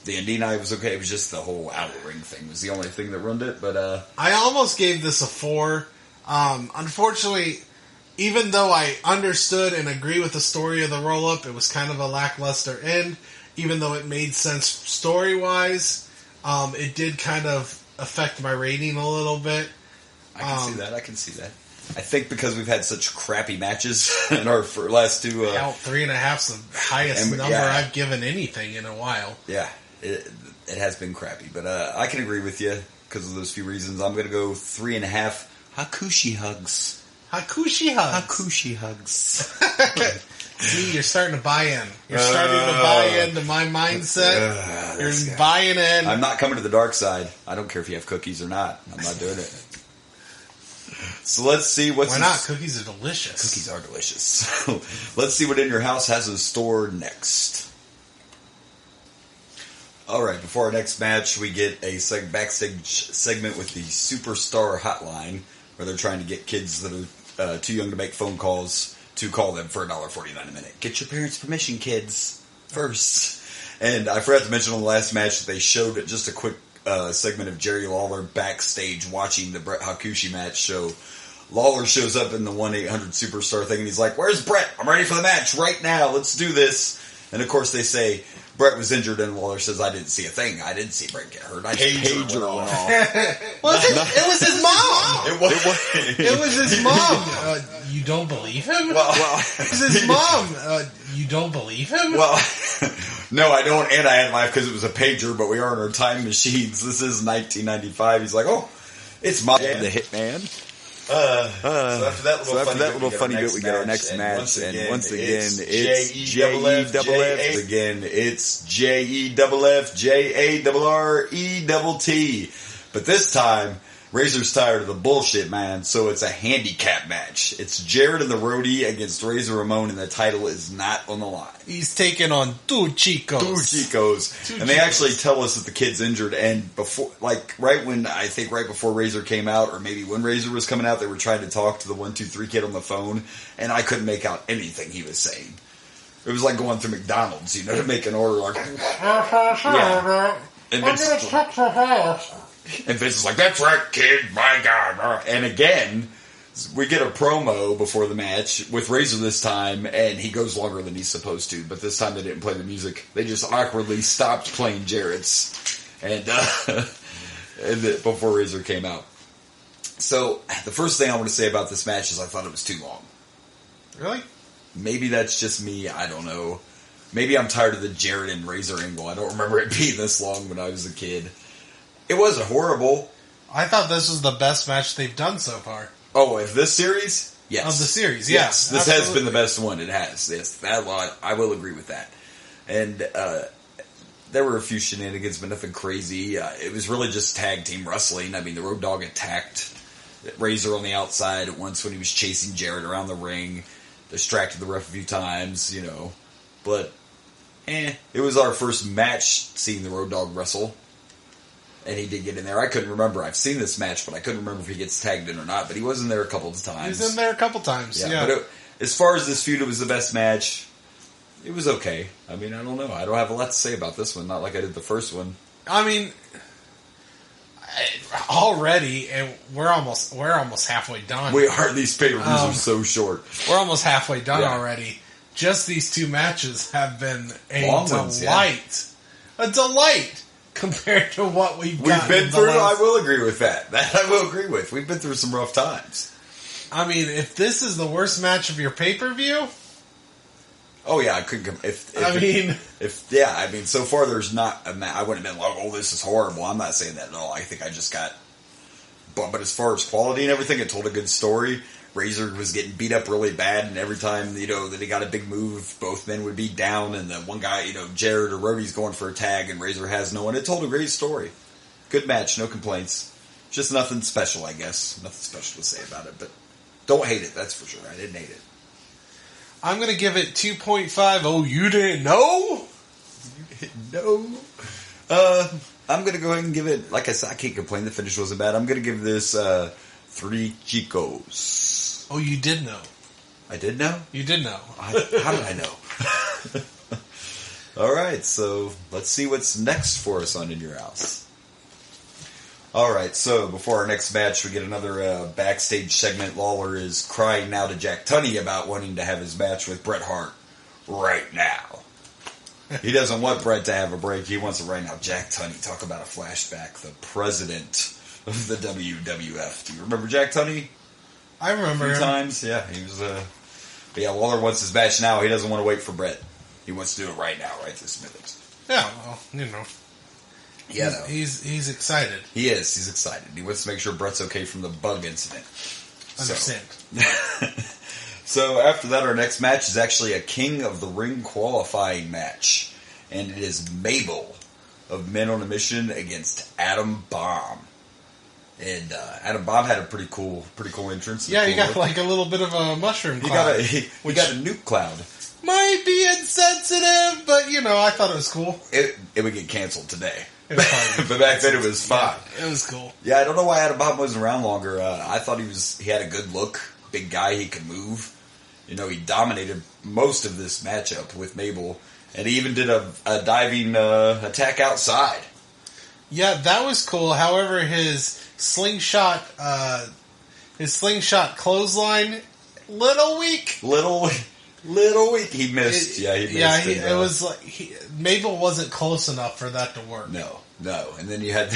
ending I was okay. It was just the whole outer ring thing was the only thing that ruined it. But I almost gave this a 4. Unfortunately, even though I understood and agree with the story of the roll-up, it was kind of a lackluster end. Even though it made sense story-wise, it did kind of affect my rating a little bit. I can see that. I think because we've had such crappy matches in our last two... 3.5's the highest number I've given anything in a while. Yeah, it has been crappy. But I can agree with you because of those few reasons. I'm going to go 3.5 Hakushi hugs. Hakushi hugs. Hakushi hugs. See, you're starting to buy in. You're starting to buy into my mindset. You're buying in. I'm not coming to the dark side. I don't care if you have cookies or not. I'm not doing it. So let's see what's... Why not? Cookies are delicious. Cookies are delicious. So let's see what In Your House has in store next. Alright, before our next match, we get a backstage segment with the Superstar Hotline, where they're trying to get kids that are too young to make phone calls to call them for $1.49 a minute. Get your parents' permission, kids, first. And I forgot to mention on the last match that they showed just a quick segment of Jerry Lawler backstage watching the Bret Hakushi match. So Lawler shows up in the 1-800 Superstar thing, and he's like, "Where's Bret? I'm ready for the match right now. Let's do this." And of course they say Bret was injured, and Lawler says, "I didn't see a thing. I didn't see Bret get hurt. I pager went off." It was his mom. It was his mom. You don't believe him? Well, it was his mom. You don't believe him? Well, no, I don't, and I had to laugh because it was a pager, but we are in our time machines. This is 1995. He's like, "Oh, it's my the Hitman." So after that little funny bit, we get our next match, and once again, it's J-E-F-F. Again, it's J-E-F-F, J-A-R-R-E-T-T. But this time, Razor's tired of the bullshit, man, so it's a handicap match. It's Jarrett and the Roadie against Razor Ramon, and the title is not on the line. He's taking on two chicos. And they actually tell us that the kid's injured, and before, right before Razor came out, or maybe when Razor was coming out, they were trying to talk to the 1-2-3 kid on the phone, and I couldn't make out anything he was saying. It was like going through McDonald's, to make an order, yeah. And Vince is like, "That's right, kid, my God." And again, we get a promo before the match with Razor this time, and he goes longer than he's supposed to. But this time they didn't play the music. They just awkwardly stopped playing Jarrett's before Razor came out. So, the first thing I want to say about this match is I thought it was too long. Really? Maybe that's just me. I don't know. Maybe I'm tired of the Jarrett and Razor angle. I don't remember it being this long when I was a kid. It wasn't horrible. I thought this was the best match they've done so far. Oh, of this series? Yes. Of the series, yes. This absolutely. has been the best one. It has. Yes, I will agree with that. And there were a few shenanigans, but nothing crazy. It was really just tag team wrestling. I mean, the Road Dogg attacked Razor on the outside at once when he was chasing Jarrett around the ring, distracted the ref a few times, But, it was our first match seeing the Road Dogg wrestle. And he did get in there. I couldn't remember. I've seen this match, but I couldn't remember if he gets tagged in or not. But he was in there a couple of times. He was in there a couple times, yeah. But as far as this feud, it was the best match. It was okay. I mean, I don't know. I don't have a lot to say about this one. Not like I did the first one. I mean, already, and we're almost halfway done. We are. These pay-per-views are so short. We're almost halfway done already. Just these two matches have been a long delight. ones, yeah. A delight. Compared to what we've been through, I will agree with that. That I will agree with. We've been through some rough times. I mean, if this is the worst match of your pay-per-view... Oh, yeah, I couldn't... so far there's not a match... I wouldn't have been like, "Oh, this is horrible." I'm not saying that at all. I think I just got... But as far as quality and everything, it told a good story. Razor was getting beat up really bad, and every time, that he got a big move, both men would be down, and the one guy, Jared or Rhodey's going for a tag, and Razor has no one. It told a great story. Good match, no complaints. Just nothing special, I guess. Nothing special to say about it, but don't hate it, that's for sure. I didn't hate it. I'm going to give it 2.5. Oh, you didn't know? No. I'm going to go ahead and give it, like I said, I can't complain. The finish wasn't bad. I'm going to give this 3 Chicos. Oh, you did know. I did know? You did know. How did I know? All right, so let's see what's next for us on In Your House. All right, so before our next match, we get another backstage segment. Lawler is crying now to Jack Tunney about wanting to have his match with Bret Hart right now. He doesn't want Bret to have a break. He wants it right now. Jack Tunney, talk about a flashback. The president of the WWF. Do you remember Jack Tunney? I remember him. Times, yeah. He was. But yeah, Lawler wants his match now. He doesn't want to wait for Bret. He wants to do it right now, right this minute. Yeah, well, Yeah, he's excited. He is. He's excited. He wants to make sure Bret's okay from the bug incident. Understand. So after that, our next match is actually a King of the Ring qualifying match, and it is Mabel of Men on a Mission against Adam Bomb. And Adam Bomb had a pretty cool entrance. Yeah, he got like a little bit of a mushroom cloud. We got a nuke cloud. Might be insensitive, but I thought it was cool. It would get canceled today. But back then it was fine. Yeah, it was cool. Yeah, I don't know why Adam Bomb wasn't around longer. I thought he had a good look, big guy, he could move. He dominated most of this matchup with Mabel, and he even did a diving attack outside. Yeah, that was cool. However, his slingshot clothesline, little weak. Little weak. He missed. He missed. Yeah, it was like Mabel wasn't close enough for that to work. No. And then you had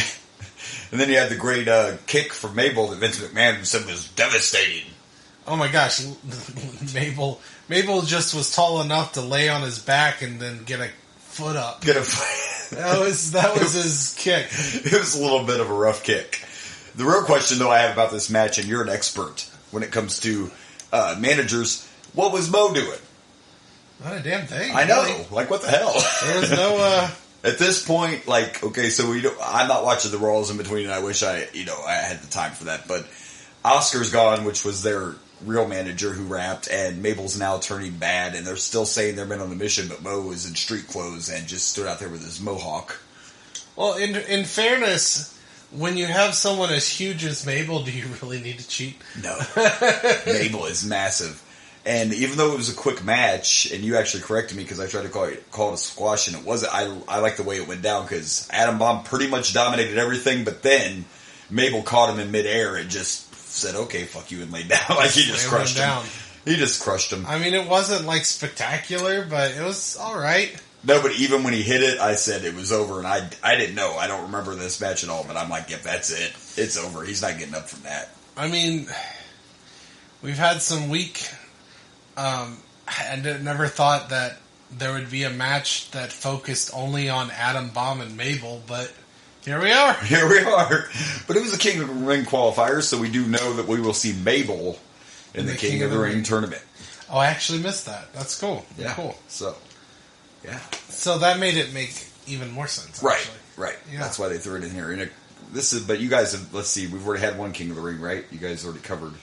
the great kick from Mabel that Vince McMahon said was devastating. Oh my gosh, Mabel just was tall enough to lay on his back and then get a foot up. That was his kick. It was a little bit of a rough kick. The real question, though, I have about this match, and you're an expert when it comes to managers, what was Mo doing? Not a damn thing. I know. Really. Like, what the hell? There was no... At this point, like, okay, so I'm not watching the Raws in between, and I wish I had the time for that, but Oscar's gone, which was their real manager who rapped, and Mabel's now turning bad, and they're still saying they're Men on a Mission, but Mo is in street clothes and just stood out there with his mohawk. Well, in fairness, when you have someone as huge as Mabel, do you really need to cheat? No. Mabel is massive. And even though it was a quick match, and you actually corrected me because I tried to call it a squash, and it wasn't. I like the way it went down because Adam Bomb pretty much dominated everything, but then Mabel caught him in midair and just said, "Okay, fuck you," and laid down. Like he just crushed him. He just crushed him. I mean, it wasn't like spectacular, but it was all right. No, but even when he hit it, I said it was over, and I didn't know. I don't remember this match at all, but I'm like, yep, that's it. It's over. He's not getting up from that. I mean, we've had some weak. I never thought that there would be a match that focused only on Adam Bomb and Mabel, but here we are. Here we are. But it was a King of the Ring qualifier, so we do know that we will see Mabel in the King of the Ring tournament. Oh, I actually missed that. That's cool. Yeah. Cool. So, yeah. So that made it make even more sense, actually. Right. Yeah. That's why they threw it in here. But you guys have, let's see, we've already had one King of the Ring, right? You guys already covered.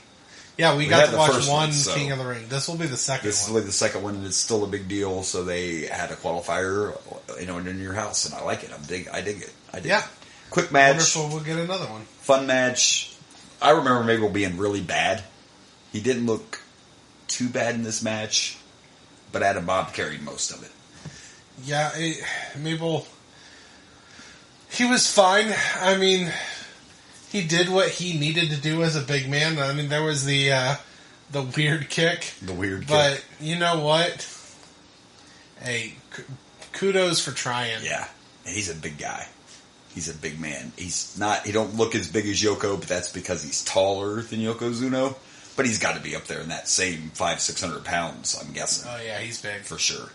Yeah, we got to watch one King of the Ring. This will be the second one. This will be the second one, and it's still a big deal. So they had a qualifier, in your house, and I like it. I dig it. Yeah. Quick match. Wonderful. We'll get another one. Fun match. I remember Mabel being really bad. He didn't look too bad in this match, but Adam Bomb carried most of it. Yeah, Mabel. He was fine. I mean, he did what he needed to do as a big man. I mean, there was the weird kick. But you know what? Hey, kudos for trying. Yeah, he's a big guy. He's a big man. He don't look as big as Yoko, but that's because he's taller than Yokozuna. But he's got to be up there in that same 500-600 pounds, I'm guessing. Oh yeah, he's big. For sure.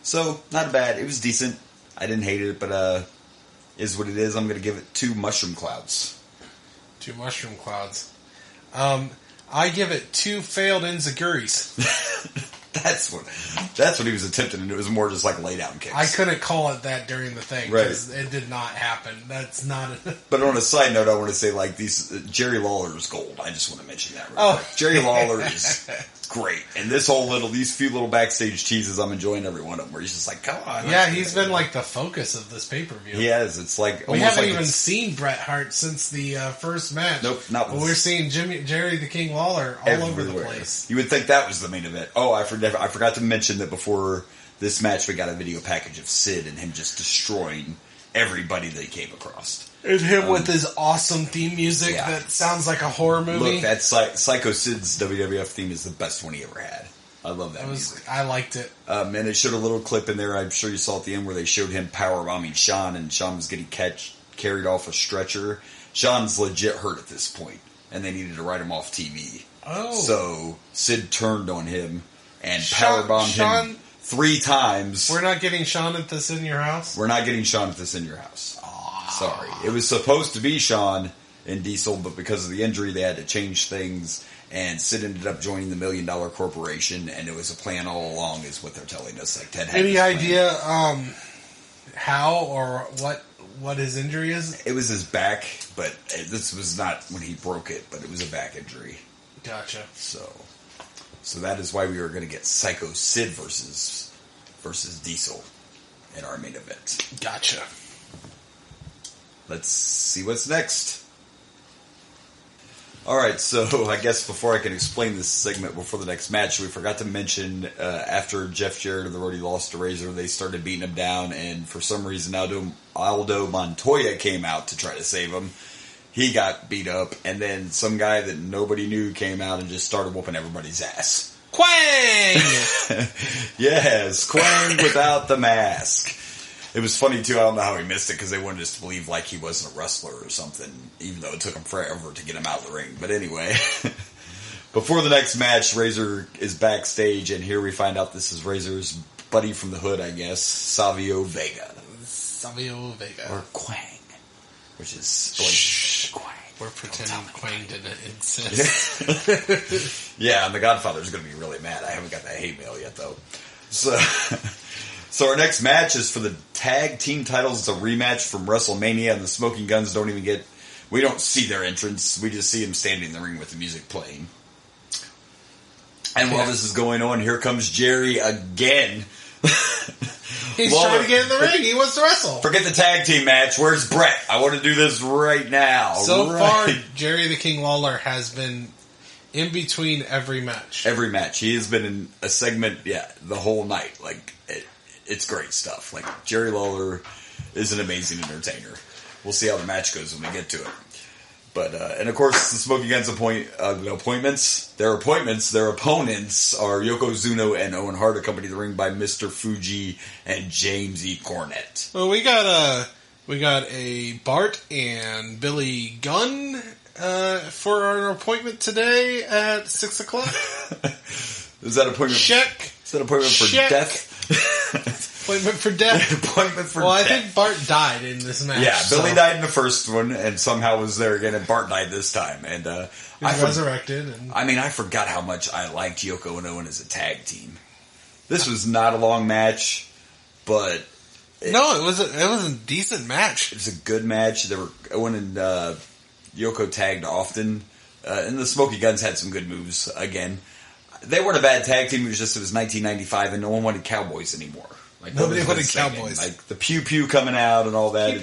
So, not bad. It was decent. I didn't hate it, but is what it is. I'm going to give it 2 mushroom clouds. 2 mushroom clouds. I give it 2 failed enziguris. That's what he was attempting, and it was more just like lay down kicks. I couldn't call it that during the thing because it did not happen. That's not. But on a side note, I want to say like these Jerry Lawler's gold. I just want to mention that. Real quick. Jerry Lawler is great, and these few little backstage teases, I'm enjoying every one of them. Where he's just like, come on. Yeah, he's been like the focus of this pay-per-view. He has. It's like we haven't even seen Bret Hart since the first match. Nope, not. But we're seeing Jerry the King Lawler all over the place. You would think that was the main event. Oh, I forgot to mention that before this match, we got a video package of Sid and him just destroying everybody that he came across. And him with his awesome theme music that sounds like a horror movie. Look, that Psycho Sid's WWF theme is the best one he ever had. I love that music. I liked it. And it showed a little clip in there, I'm sure you saw at the end, where they showed him powerbombing Shawn, and Shawn was getting carried off a stretcher. Shawn's legit hurt at this point, and they needed to write him off TV. Oh. So Sid turned on him and powerbombed him 3 times. We're not getting Shawn at this in your house? We're not getting Shawn at this in your house. Sorry. It was supposed to be Shawn and Diesel, but because of the injury, they had to change things, and Sid ended up joining the $1 Million Corporation, and it was a plan all along, is what they're telling us. Like Ted had any idea how or what his injury is? It was his back, but this was not when he broke it, but it was a back injury. Gotcha. So that is why we were going to get Psycho Sid versus Diesel in our main event. Gotcha. Let's see what's next. Alright, so I guess before I can explain this segment before the next match, we forgot to mention after Jeff Jarrett of the Roadie lost to Razor, they started beating him down, and for some reason Aldo Montoya came out to try to save him. He got beat up, and then some guy that nobody knew came out and just started whooping everybody's ass. Quang! Yes, Quang without the mask. It was funny, too. I don't know how he missed it, because they wanted us to believe like he wasn't a wrestler or something, even though it took him forever to get him out of the ring. But anyway, before the next match, Razor is backstage, and here we find out this is Razor's buddy from the hood, I guess, Savio Vega. Or Quang, which is... Quang. We're pretending Quang didn't exist. Yeah, and the Godfather's going to be really mad. I haven't got that hate mail yet, though. So our next match is for the tag team titles. It's a rematch from WrestleMania, and the Smoking Guns we don't see their entrance. We just see them standing in the ring with the music playing. And while this is going on, here comes Jerry again. He's trying to get in the ring. He wants to wrestle. Forget the tag team match. Where's Brett? I want to do this right now. So far, Jerry the King Lawler has been in between every match. Every match. He has been in a segment, the whole night. Like, it's great stuff. Like, Jerry Lawler is an amazing entertainer. We'll see how the match goes when we get to it. But, and of course, the Smoking Guns their opponents are Yokozuna and Owen Hart, accompanied the ring by Mr. Fuji and James E. Cornette. Well, we got a Bart and Billy Gunn for our appointment today at 6 o'clock. Is that appointment? Check. Is that appointment for death? Appointment for death. Appointment for death. I think Bart died in this match. Yeah, Billy died in the first one, and somehow was there again, and Bart died this time. And he was resurrected. I forgot how much I liked Yoko and Owen as a tag team. This was not a long match, but it was a decent match. It was a good match. Owen and Yoko tagged often, and the Smoky Guns had some good moves again. They weren't a bad tag team. It was 1995, and no one wanted Cowboys anymore. Like, nobody wanted Cowboys. Like the pew pew coming out and all that,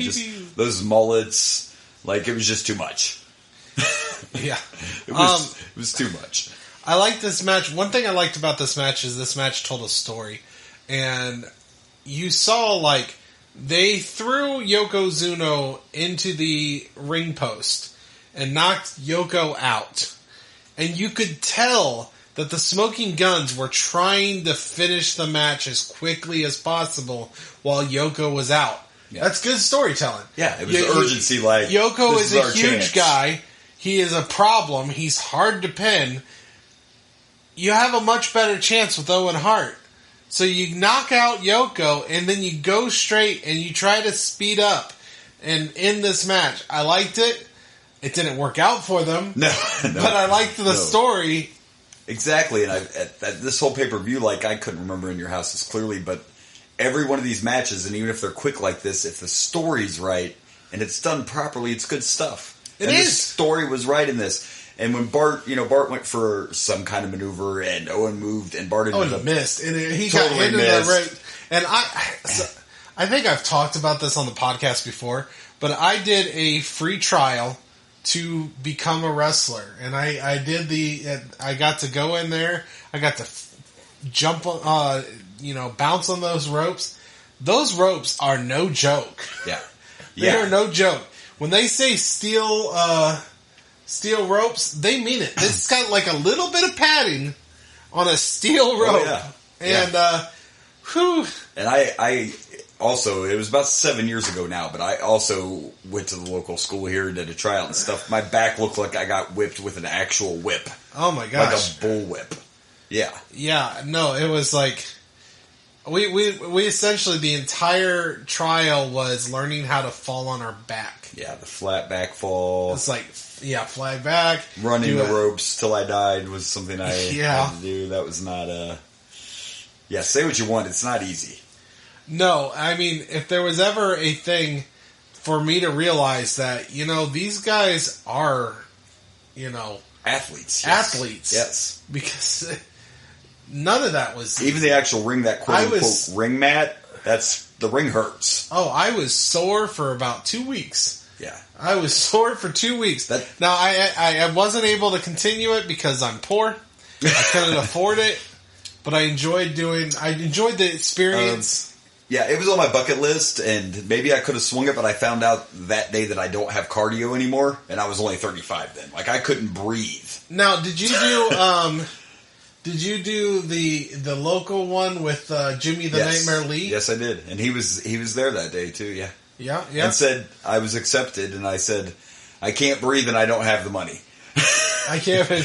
those mullets. Like, it was just too much. Yeah, it was too much. I like this match. One thing I liked about this match is this match told a story, and you saw like they threw Yokozuna into the ring post and knocked Yoko out, and you could tell that the Smoking Guns were trying to finish the match as quickly as possible while Yoko was out. Yeah. That's good storytelling. Yeah, it was urgency. Like, Yoko is a huge guy. He is a problem. He's hard to pin. You have a much better chance with Owen Hart. So you knock out Yoko, and then you go straight and you try to speed up and end this match. I liked it. It didn't work out for them. No, but I liked the story. Exactly, and at this whole pay-per-view, like, I couldn't remember in your house as clearly, but every one of these matches, and even if they're quick like this, if the story's right and it's done properly, it's good stuff. It is. The story was right in this. And when Bart went for some kind of maneuver, and Owen moved, and Bart ended up missed, and he totally got into missed. that right. And I think I've talked about this on the podcast before, but I did a free trial to become a wrestler, and I got to go in there. I got to jump, bounce on those ropes. Those ropes are no joke. Yeah, they are no joke. When they say steel ropes, they mean it. It's got like a little bit of padding on a steel rope. Oh, yeah. And, whew. And I also, it was about 7 years ago now, but I also went to the local school here and did a tryout and stuff. My back looked like I got whipped with an actual whip. Oh my gosh. Like a bull whip. Yeah. Yeah, no, it was like, we essentially, the entire trial was learning how to fall on our back. Yeah, the flat back fall. It's like, fly back. Running the ropes till I died was something I had to do. That was not say what you want, it's not easy. No, I mean, if there was ever a thing for me to realize that, these guys are, athletes. Yes. Athletes. Yes. Because none of that was... Even the actual ring, that quote-unquote ring mat, the ring hurts. Oh, I was sore for about 2 weeks. Yeah. I was sore for 2 weeks. Now, I wasn't able to continue it because I'm poor. I couldn't afford it. But I enjoyed the experience. Yeah, it was on my bucket list, and maybe I could have swung it, but I found out that day that I don't have cardio anymore, and I was only 35 then. Like, I couldn't breathe. Now, did you do the local one with Jimmy the Nightmare Lee? Yes, I did, and he was there that day too. Yeah, yeah. And said I was accepted, and I said I can't breathe, and I don't have the money. I can't breathe.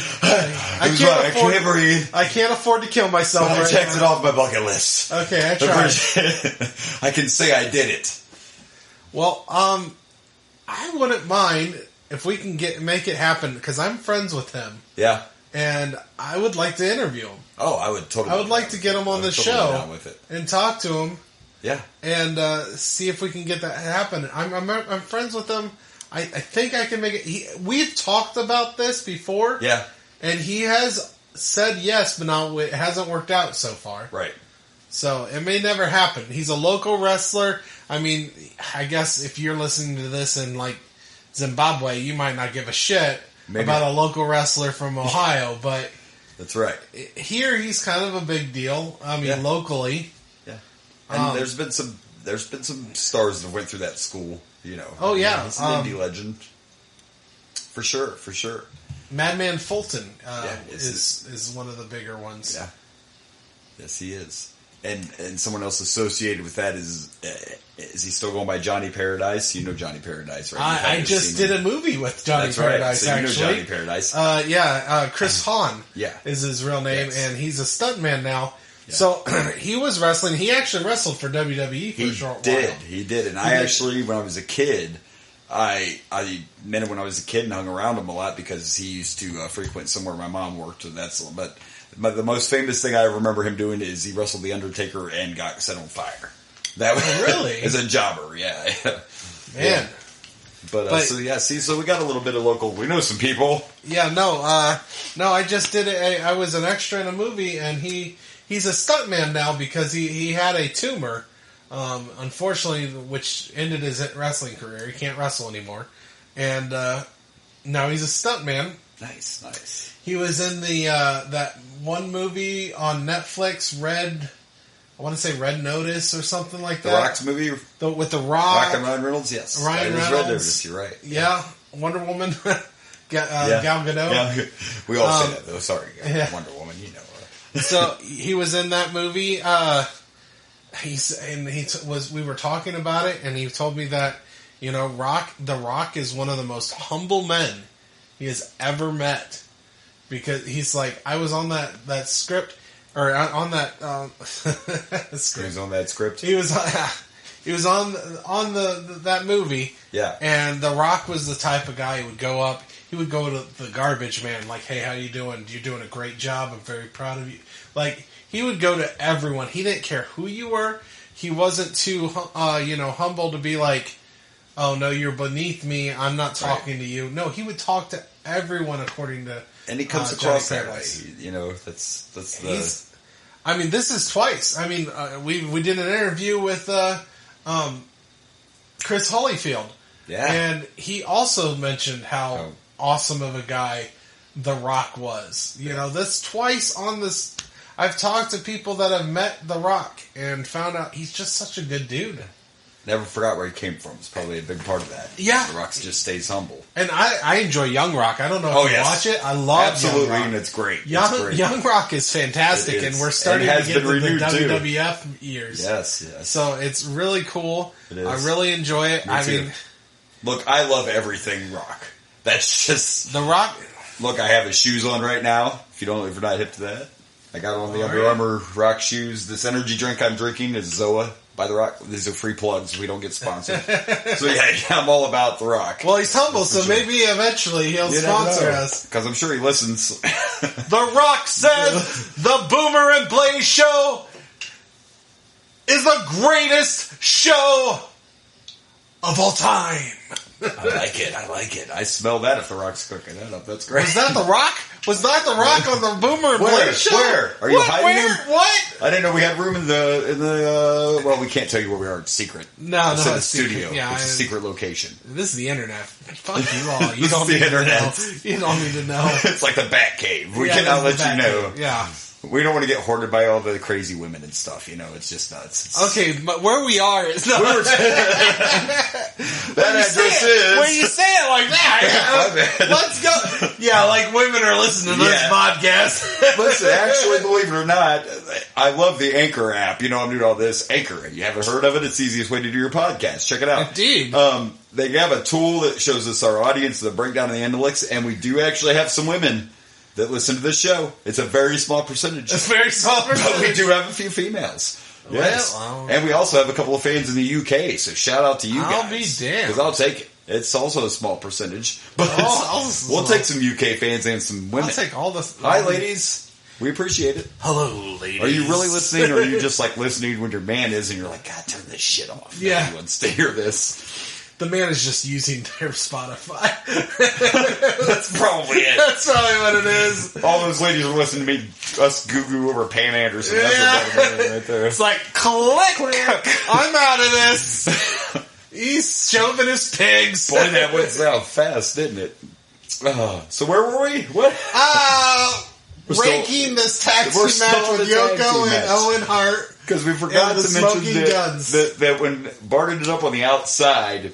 I can't afford to kill myself. So I checked it off my bucket list. Okay, I tried. I can say I did it. Well, I wouldn't mind if we can make it happen, because I'm friends with him. Yeah. And I would like to interview him. Oh, I would totally. I would like to get him on the show and talk to him. Yeah. And see if we can get that happen. I'm friends with him. I think I can make it. We've talked about this before. Yeah. And he has said yes, but it hasn't worked out so far. Right. So it may never happen. He's a local wrestler. I mean, I guess if you're listening to this in like Zimbabwe, you might not give a shit about a local wrestler from Ohio, but that's right. Here he's kind of a big deal. I mean, locally. Yeah. And there's been some stars that went through that school. Oh yeah, he's an indie legend, for sure. Madman Fulton is one of the bigger ones. Yeah, yes, he is. And someone else associated with that is he still going by Johnny Paradise? You know Johnny Paradise, right? I just did a movie with Johnny Paradise. Right. So actually, you know Johnny Paradise. Chris Hahn. is his real name, and he's a stuntman now. Yeah. So he was wrestling. He actually wrestled for WWE for a short while. He did. And I actually, when I was a kid, I met him when I was a kid and hung around him a lot because he used to frequent somewhere my mom worked. But the most famous thing I remember him doing is he wrestled The Undertaker and got set on fire. That was really as a jobber. Yeah, man. Yeah. But so we got a little bit of local. We know some people. Yeah, no. I just did it. I was an extra in a movie, and he's a stuntman now because he had a tumor, unfortunately, which ended his wrestling career. He can't wrestle anymore, and now he's a stuntman. Nice. He was in the that one movie on Netflix, I want to say Red Notice or something like that. The Rock's movie? With The Rock. Rock and Ryan Reynolds, yes. Ryan Reynolds. Red Notice, you're right. Yeah. Wonder Woman. Gal Gadot. Yeah. We all say that, though. Sorry, Wonder Woman, So, he was in that movie. We were talking about it, and he told me that, The Rock is one of the most humble men he has ever met. Because he's like, I was on that script, or on that script. He was on that script? He He was on that movie. Yeah. And The Rock was the type of guy who would go up. He would go to the garbage man, like, "Hey, how you doing? You're doing a great job. I'm very proud of you." Like, he would go to everyone. He didn't care who you were. He wasn't too, humble to be like, "Oh no, you're beneath me. I'm not talking to you." No, he would talk to everyone according to. And he comes across that way. That's the. I mean, this is twice. I mean, we did an interview with Chris Holyfield. Yeah. And he also mentioned how awesome of a guy The Rock was. That's twice on this. I've talked to people that have met The Rock and found out he's just such a good dude. Never forgot where he came from. It's probably a big part of that. Yeah. The Rock just stays humble. And I enjoy Young Rock. I don't know if you watch it. I love Absolutely, Young Rock. and it's great. Young Rock is fantastic, and we're starting to get to the WWF years. Yes. So it's really cool. It is. I really enjoy it. Me too. Look, I love everything Rock. That's just... The Rock... Look, I have his shoes on right now, if you're not hip to that. I got on the Under Armour Rock shoes. This energy drink I'm drinking is Zoa by The Rock. These are free plugs. We don't get sponsored. So yeah, I'm all about The Rock. Well, he's humble, so maybe eventually he'll sponsor us. Because I'm sure he listens. The Rock says the Boomer and Blaze show is the greatest show of all time. I like it. I smell that if The Rock's cooking that up. That's great. Was that The Rock? Was that The Rock on the Boomer and Blaze show? Where? Are you hiding him? What? I didn't know we had room in the well, we can't tell you where we are. It's secret. No, it's in the studio. Yeah, it's a secret location. This is the internet. Fuck you all. You don't the need internet. to know. You don't need to know. It's like the Bat Cave. We cannot let you know. Cave. Yeah. We don't want to get hoarded by all the crazy women and stuff. It's just nuts. Okay, but where we are is not. That address is. When you say it like that, let's go. Yeah, like women are listening to this podcast. Listen, actually, believe it or not, I love the Anchor app. I'm doing all this. Anchor. You haven't heard of it? It's the easiest way to do your podcast. Check it out. Indeed. They have a tool that shows us our audience, the breakdown of the analytics, and we do actually have some women that listen to this show. It's a very small percentage. It's a very small percentage. But we do have a few females. Yes. Well, and we also have a couple of fans in the UK, so shout out to you guys. I'll be damned. Because I'll take it. It's also a small percentage. But we'll take some UK fans and some women. I'll take all the... Hi, ladies. We appreciate it. Hello, ladies. Are you really listening, or are you just like listening when your man is and you're like, God, turn this shit off. Yeah. Nobody wants to hear this. The man is just using their Spotify. That's probably it. That's probably what it is. All those ladies are listening to me, us goo-goo over Pam Anderson. That's what that right there. It's like, click! I'm out of this. He's shoving his pigs. Boy, that went south fast, didn't it? So where were we? What? Ranking this tag team match with Yoko and Owen Hart. Because we forgot to mention that when Bart ended up on the outside...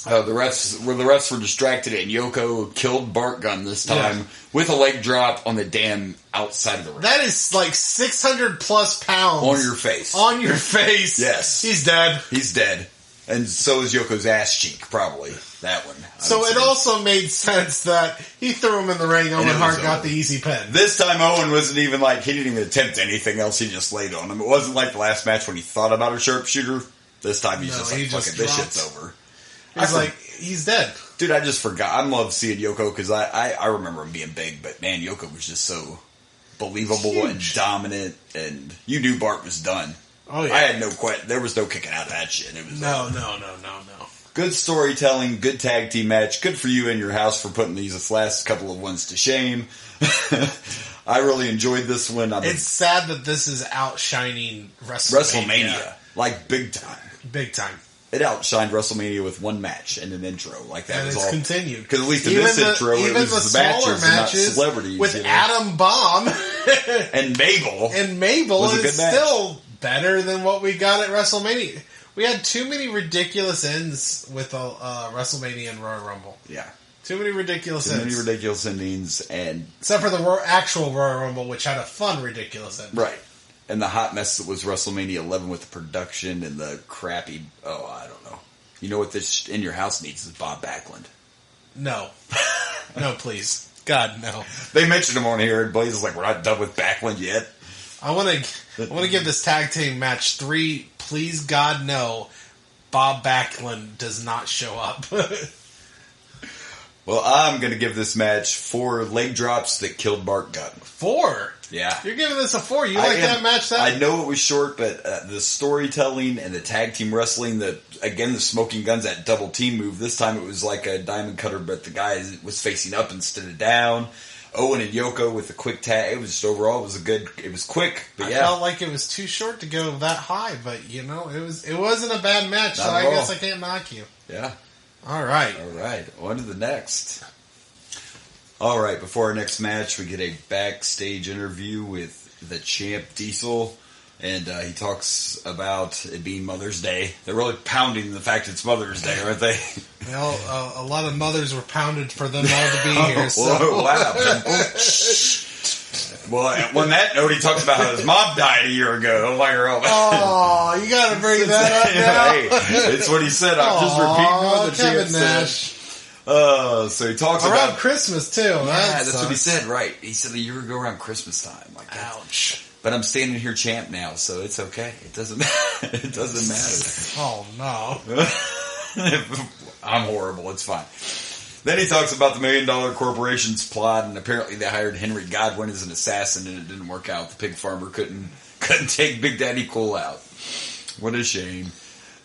the refs were distracted and Yoko killed Bart Gunn this time with a leg drop on the damn outside of the ring. That is like 600 plus pounds. On your face. On your face. Yes. He's dead. He's dead. And so is Yoko's ass cheek, probably. That one. So it also made sense that he threw him in the ring. Owen Hart got the easy pin. This time Owen wasn't even he didn't even attempt anything else. He just laid on him. It wasn't like the last match when he thought about a sharpshooter. This time he's just like, fuck it, this shit's over. He's like, he's dead. Dude, I just forgot. I love seeing Yoko because I remember him being big, but man, Yoko was just so believable and dominant, and you knew Bart was done. Oh, yeah. I had no there was no kicking out of that shit. It was no. Good storytelling, good tag team match. Good for you and your house for putting these last couple of ones to shame. I really enjoyed this one. It's sad that this is outshining WrestleMania. Like, big time. Big time. It outshined WrestleMania with one match and an intro. Like that and was it's all continued. Because at least in this intro, it was the matches and not celebrities. With Adam Bomb and Mabel. And Mabel is still better than what we got at WrestleMania. We had too many ridiculous ends with WrestleMania and Royal Rumble. Yeah. Too many ridiculous ends. Too many ridiculous endings. Except for the actual Royal Rumble, which had a fun, ridiculous end. Right. And the hot mess that was WrestleMania 11 with the production and the crappy... Oh, I don't know. You know what this in your house needs is Bob Backlund. No. No, please. God, no. They mentioned him on here, and Blaze is like, we're not done with Backlund yet. I want to give this tag team match 3+ please God no, Bob Backlund does not show up. Well, I'm going to give this match 4 leg drops that killed Mark Gunn. 4? Yeah. You're giving this a 4. You like that match? I know it was short, but the storytelling and the tag team wrestling, the Smoking Guns, that double team move, this time it was like a diamond cutter, but the guy was facing up instead of down. Owen and Yoko with the quick tag. It was just overall, it was quick, but I felt like it was too short to go that high, but it wasn't a bad match, so I guess I can't knock you. Yeah. All right. On to the next. All right, before our next match, we get a backstage interview with the champ Diesel, and he talks about it being Mother's Day. They're really pounding the fact it's Mother's Day, aren't they? Well, a lot of mothers were pounded for them all to be here. So. Whoa, wow. Well, on that note, he talks about how his mom died a year ago. Oh, you got to bring that up now. Hey, it's what he said. I'm just repeating what the Kevin champ Nash. said. So he talks around about Christmas too. Yeah, that's what he said. Right? He said a year ago around Christmas time. Like ouch. But I'm standing here champ now, so it's okay. It doesn't. It doesn't matter. Oh no. I'm horrible. It's fine. Then he talks about the $1 Million Corporation's plot, and apparently they hired Henry Godwin as an assassin, and it didn't work out. The pig farmer couldn't take Big Daddy Cool out. What a shame.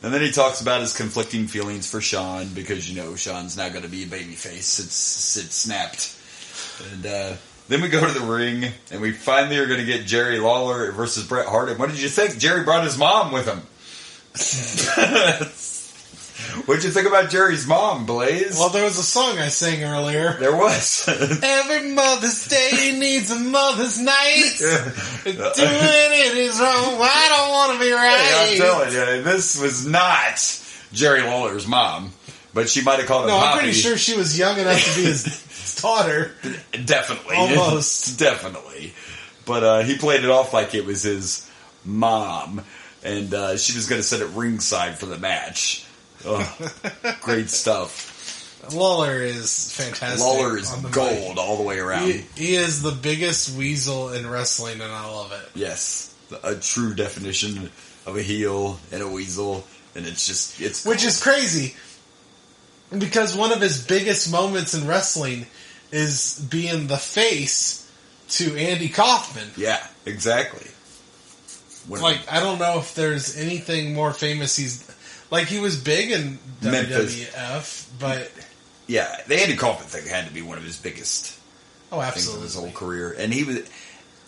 And then he talks about his conflicting feelings for Sean, because, Sean's not going to be a babyface. It's snapped. And then we go to the ring, and we finally are going to get Jerry Lawler versus Bret Hart. What did you think? Jerry brought his mom with him. What'd you think about Jerry's mom, Blaze? Well, there was a song I sang earlier. There was. Every Mother's Day needs a Mother's Night. Doing it is wrong. I don't want to be right. Hey, I'm telling you, this was not Jerry Lawler's mom, but she might have called him Poppy. I'm pretty sure she was young enough to be his daughter. Definitely. Almost. Definitely. But he played it off like it was his mom, and she was going to sit at ringside for the match. Oh, great stuff. Lawler is fantastic. Lawler is gold all the way around. He is the biggest weasel in wrestling, and I love it. Yes, a true definition of a heel and a weasel, and it's which is crazy because one of his biggest moments in wrestling is being the face to Andy Kaufman. Yeah, exactly. I don't know if there's anything more famous he was big in WWF, but yeah, the Andy Kaufman thing had to be one of his biggest things of his whole career. And he was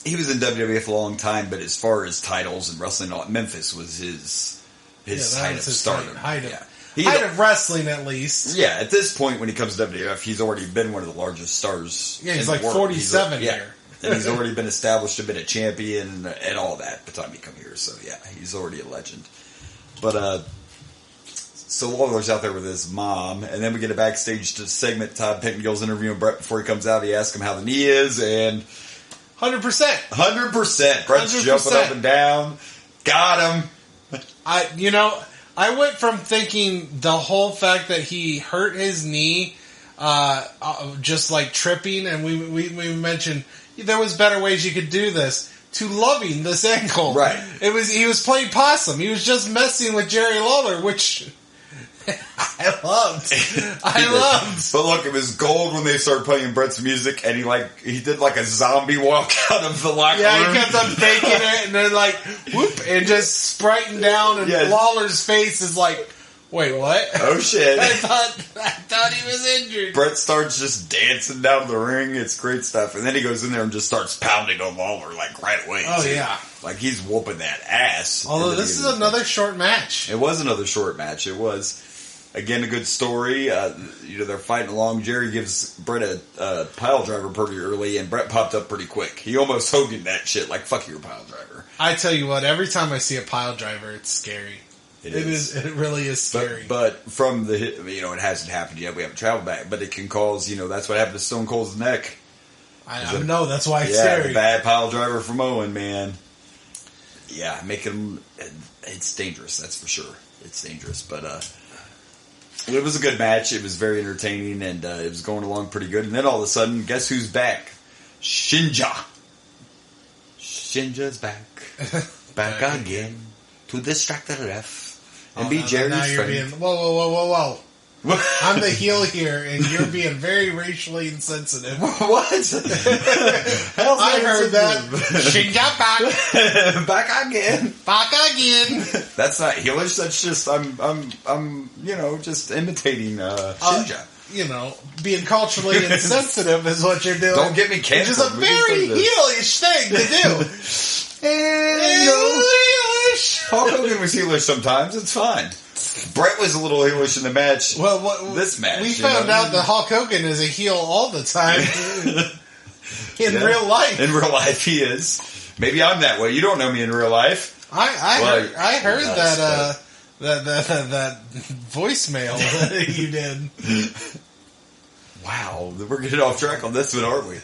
in WWF a long time, but as far as titles and wrestling, Memphis was his height of stardom. Height of wrestling, at least. Yeah, at this point, when he comes to WWF, he's already been one of the largest stars. Yeah, he's like 47 here. And he's already been established, been a champion, and all that by the time he come here. So yeah, he's already a legend. But so Lawler's out there with his mom, and then we get a backstage segment. Todd Pettingill's interviewing Bret before he comes out. He asks him how the knee is, and 100%. Bret's jumping up and down. Got him. I went from thinking the whole fact that he hurt his knee, just like tripping, and we mentioned there was better ways you could do this, to loving this angle. Right. He was playing possum. He was just messing with Jerry Lawler, which I loved. But look, it was gold when they started playing Bret's music, and he did like a zombie walk out of the locker room. Yeah, he kept on faking it, and then whoop, and just spriting down, and Lawler's face is like, wait, what? Oh shit! I thought he was injured. Bret starts just dancing down the ring. It's great stuff, and then he goes in there and just starts pounding on Lawler right away. Oh yeah, he's whooping that ass. Although this is another short match. It was another short match. It was. Again, a good story. They're fighting along. Jerry gives Bret a pile driver pretty early, and Bret popped up pretty quick. He almost Hogan'd that shit. Like, fuck your pile driver. I tell you what, every time I see a pile driver, it's scary. It is. It really is scary. But from the, it hasn't happened yet. We haven't traveled back, but it can cause, that's what happened to Stone Cold's neck. I know, that's why it's scary. The bad pile driver from Owen, man. Yeah, it's dangerous, that's for sure. It's dangerous, but, it was a good match. It was very entertaining, and it was going along pretty good. And then all of a sudden, guess who's back? Shinja. Shinja's back. Back again. to distract the ref and be Jerry's now you're friend. being, whoa. I'm the heel here, and you're being very racially insensitive. What? I heard that. Shinja Back again. Back again. That's not heelish. That's just I'm just imitating Shinja. Being culturally insensitive is what you're doing. Don't get me canceled. Which is a very heelish thing to do. Heelish. Hulk Hogan was heelish sometimes. It's fine. Brett was a little heelish in the match. Well, this match. We found out that Hulk Hogan is a heel all the time. In real life. In real life, he is. Maybe I'm that way. You don't know me in real life. I heard that voicemail that you did. Wow, we're getting off track on this one, aren't we?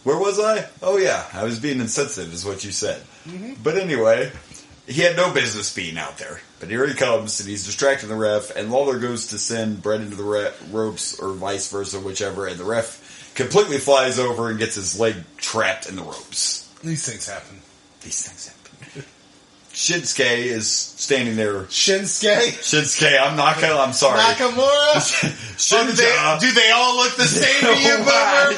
Where was I? Oh yeah, I was being insensitive, is what you said. Mm-hmm. But anyway, he had no business being out there. But here he comes, and he's distracting the ref, and Lawler goes to send Brett into the ropes, or vice versa, whichever, and the ref completely flies over and gets his leg trapped in the ropes. These things happen. Shinsuke is standing there. Shinsuke? I'm sorry. Nakamura? Shinja. Do they all look the same to you, Boomer?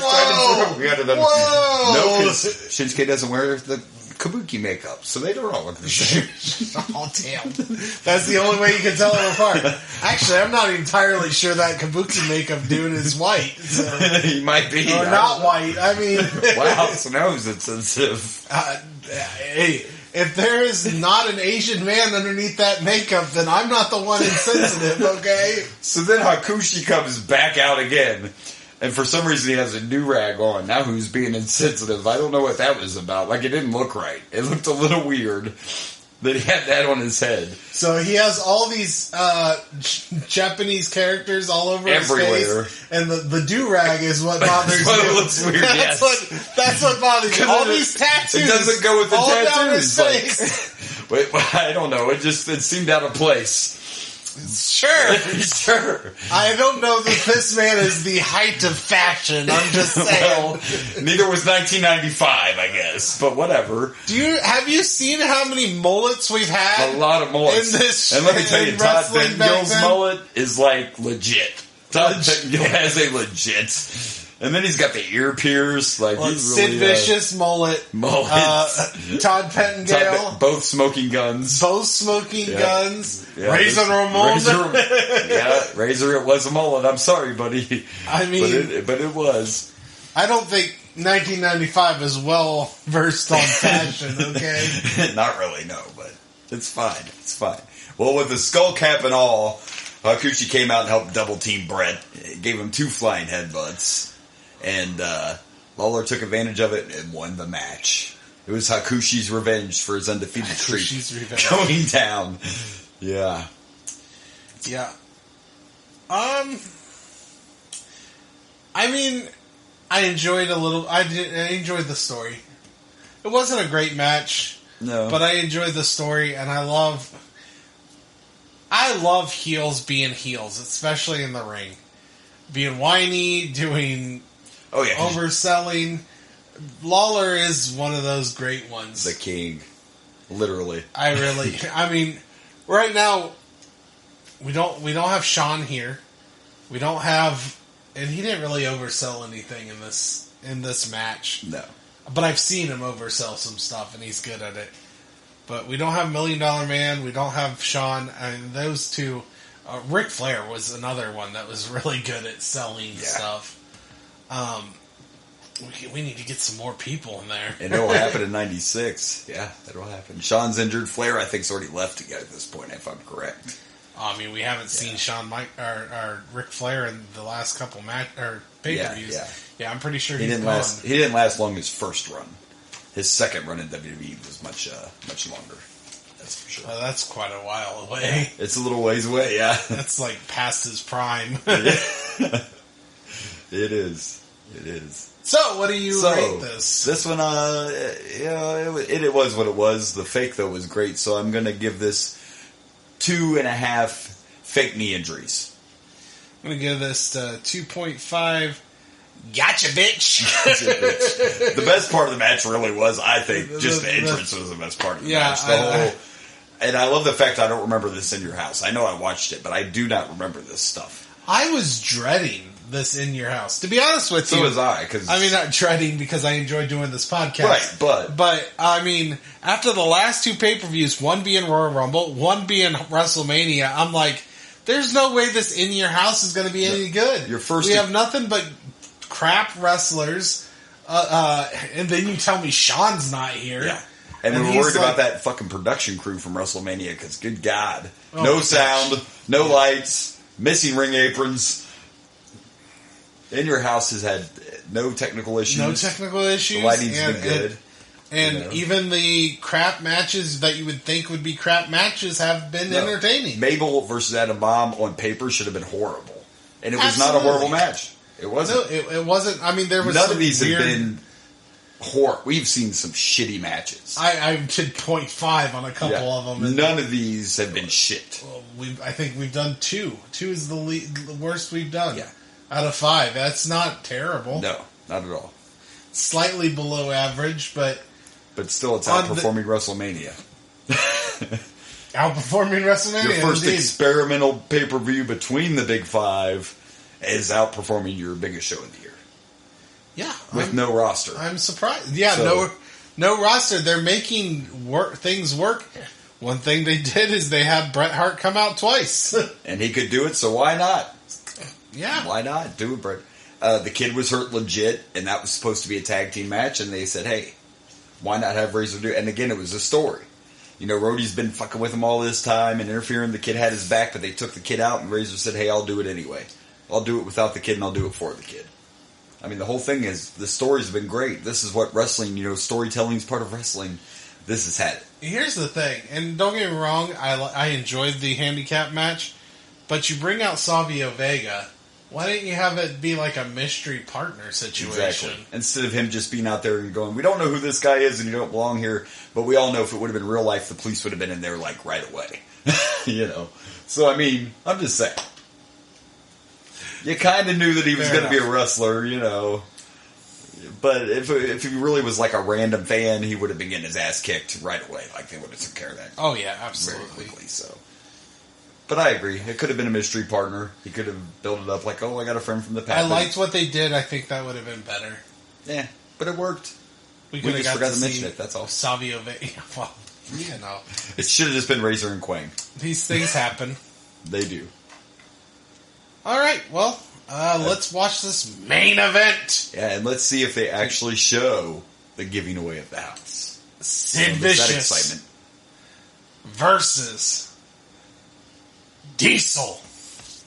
Whoa! No, because Shinsuke doesn't wear the kabuki makeup, so they don't all look the same. Oh, damn. That's the only way you can tell them apart. Actually, I'm not entirely sure that kabuki makeup dude is white. So. He might be. Or not white. I mean... Wow, so now he's insensitive. Hey... If there is not an Asian man underneath that makeup, then I'm not the one insensitive, okay? So then Hakushi comes back out again, and for some reason he has a new rag on. Now who's being insensitive? I don't know what that was about. Like, it didn't look right. It looked a little weird that he had that on his head. So he has all these Japanese characters all over everywhere. His face, and the do-rag is what bothers you. It looks weird, that's what bothers you. All these tattoos. It doesn't go with the all tattoos. Down his face. Wait, I don't know. It seemed out of place. Sure. I don't know that this man is the height of fashion. I'm just saying. Well, neither was 1995, I guess. But whatever. Have you seen how many mullets we've had? A lot of mullets. In this, and let me tell you, Todd Pettingill's mullet is like legit. Todd Pettingill has a legit. And then he's got the ear pierced, like he's Sid really, Vicious mullet. Todd Pettingill. Both smoking guns. Guns. Yeah, Razor Ramon. Razor. It was a mullet. I'm sorry, buddy. I mean, but it was. I don't think 1995 is well versed on fashion. Okay. Not really, no, but it's fine. It's fine. Well, with the skull cap and all, Hakushi came out and helped double team Brett. Gave him 2 flying headbutts. And Lawler took advantage of it and won the match. It was Hakushi's revenge for his undefeated streak going down. Yeah. I mean, I enjoyed I enjoyed the story. It wasn't a great match. No. But I enjoyed the story, and I love heels being heels, especially in the ring. Being whiny, doing overselling. Lawler is one of those great ones. The king. Literally. I mean, right now, we don't have Sean here. We don't have, and he didn't really oversell anything in this match. No. But I've seen him oversell some stuff, and he's good at it. But we don't have $1 Million Man. We don't have Sean. And those two, Ric Flair was another one that was really good at selling stuff. We need to get some more people in there. And it'll happen in 96. Yeah, that'll happen. Sean's injured. Flair, I think, is already left to go at this point, if I'm correct. I mean, we haven't seen or Ric Flair in the last couple pay-per-views. Yeah, I'm pretty sure he didn't last. He didn't last long his first run. His second run in WWE was much longer. That's for sure. That's quite a while away. It's a little ways away. Yeah, that's like past his prime. It is. So, what do you rate this? This one, it was what it was. The fake, though, was great, so I'm going to give this 2.5 fake knee injuries. I'm going to give this 2.5. Gotcha, bitch! The best part of the match really was, I think, just the entrance was the best part of the match. And I love the fact I don't remember this in your house. I know I watched it, but I do not remember this stuff. I was dreading this in your house. To be honest with you. So was I. I mean, not dreading because I enjoy doing this podcast. Right, But, I mean, after the last two pay-per-views, one being Royal Rumble, one being WrestleMania, I'm like, there's no way this in your house is going to be any good. We have nothing but crap wrestlers, and then you tell me Sean's not here. Yeah. And we were worried about that fucking production crew from WrestleMania because, good God, no sound, no lights, missing ring aprons. In Your House has had no technical issues. The lighting's been good. And even the crap matches that you would think would be crap matches have been entertaining. Mabel versus Adam Bomb on paper should have been horrible. And it was not a horrible match. It wasn't. No, it wasn't. I mean, there was none of these have been horrible. We've seen some shitty matches. I did 0.5 on a couple of them. None of these have been shit. Well, I think we've done 2. 2 is the worst we've done. Yeah. Out of 5. That's not terrible. No, not at all. Slightly below average, but still, it's outperforming WrestleMania. Outperforming WrestleMania. Your first experimental pay-per-view between the Big Five is outperforming your biggest show of the year. Yeah. With no roster. I'm surprised. Yeah, no roster. They're making things work. One thing they did is they had Bret Hart come out twice. And he could do it, so why not? Yeah. Why not? Do it, Bret. The kid was hurt legit, and that was supposed to be a tag team match, and they said, hey, why not have Razor do it? And again, it was a story. You know, Rhodey's been fucking with him all this time and interfering. The kid had his back, but they took the kid out, and Razor said, hey, I'll do it anyway. I'll do it without the kid, and I'll do it for the kid. I mean, the whole thing is, the story's been great. This is what wrestling, storytelling's part of wrestling. This has had it. Here's the thing, and don't get me wrong, I enjoyed the handicap match, but you bring out Savio Vega. Why didn't you have it be like a mystery partner situation? Exactly. Instead of him just being out there and going, we don't know who this guy is and you don't belong here, but we all know if it would have been real life, the police would have been in there like right away. So, I mean, I'm just saying. You kind of knew that he was going to be a wrestler, But if he really was like a random fan, he would have been getting his ass kicked right away. Like, they would have took care of that. Oh, yeah, absolutely. Very quickly, so. But I agree. It could have been a mystery partner. He could have built it up like, oh, I got a friend from the past. I liked what they did. I think that would have been better. Yeah, but it worked. We just forgot to mention it, that's all. Savio Vega. Well, It should have just been Razor and Quang. These things happen. They do. All right, well, let's watch this main event. Yeah, and let's see if they actually show the giving away of the house. Sid Vicious that excitement. Versus Diesel.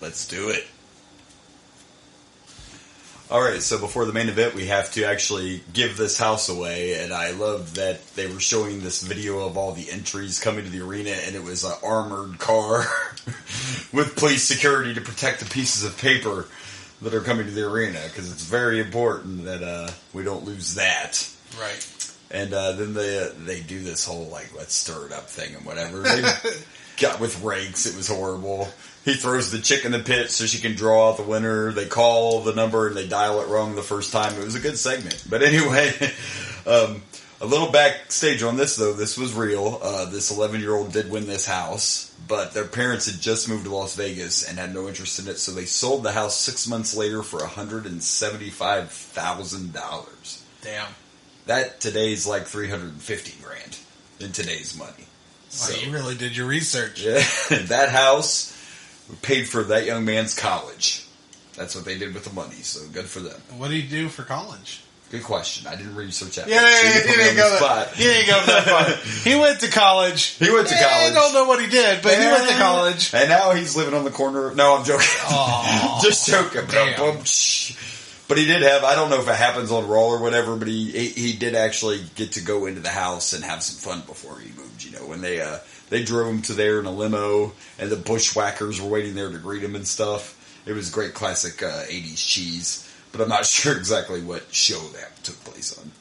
Let's do it. Alright, so before the main event, we have to actually give this house away, and I love that they were showing this video of all the entries coming to the arena, and it was an armored car with police security to protect the pieces of paper that are coming to the arena, because it's very important that we don't lose that. Right. And then they do this whole, like, let's stir it up thing and whatever. They got with rakes. It was horrible. He throws the chick in the pit so she can draw out the winner. They call the number and they dial it wrong the first time. It was a good segment. But anyway, a little backstage on this, though. This was real. This 11-year-old did win this house, but their parents had just moved to Las Vegas and had no interest in it, so they sold the house 6 months later for $175,000. Damn. That today's like $350,000 in today's money. So, you really did your research. Yeah, that house paid for that young man's college. That's what they did with the money, so good for them. What did he do for college? Good question. I didn't research that. Yeah, he didn't go that far. He went to college. I don't know what he did, but he went to college. And now he's living on the corner. No, I'm joking. Oh, just joking. But he did have, I don't know if it happens on Raw or whatever, but he did actually get to go into the house and have some fun before he moved, when they drove him to there in a limo and the bushwhackers were waiting there to greet him and stuff. It was great classic 80s cheese, but I'm not sure exactly what show that took place on.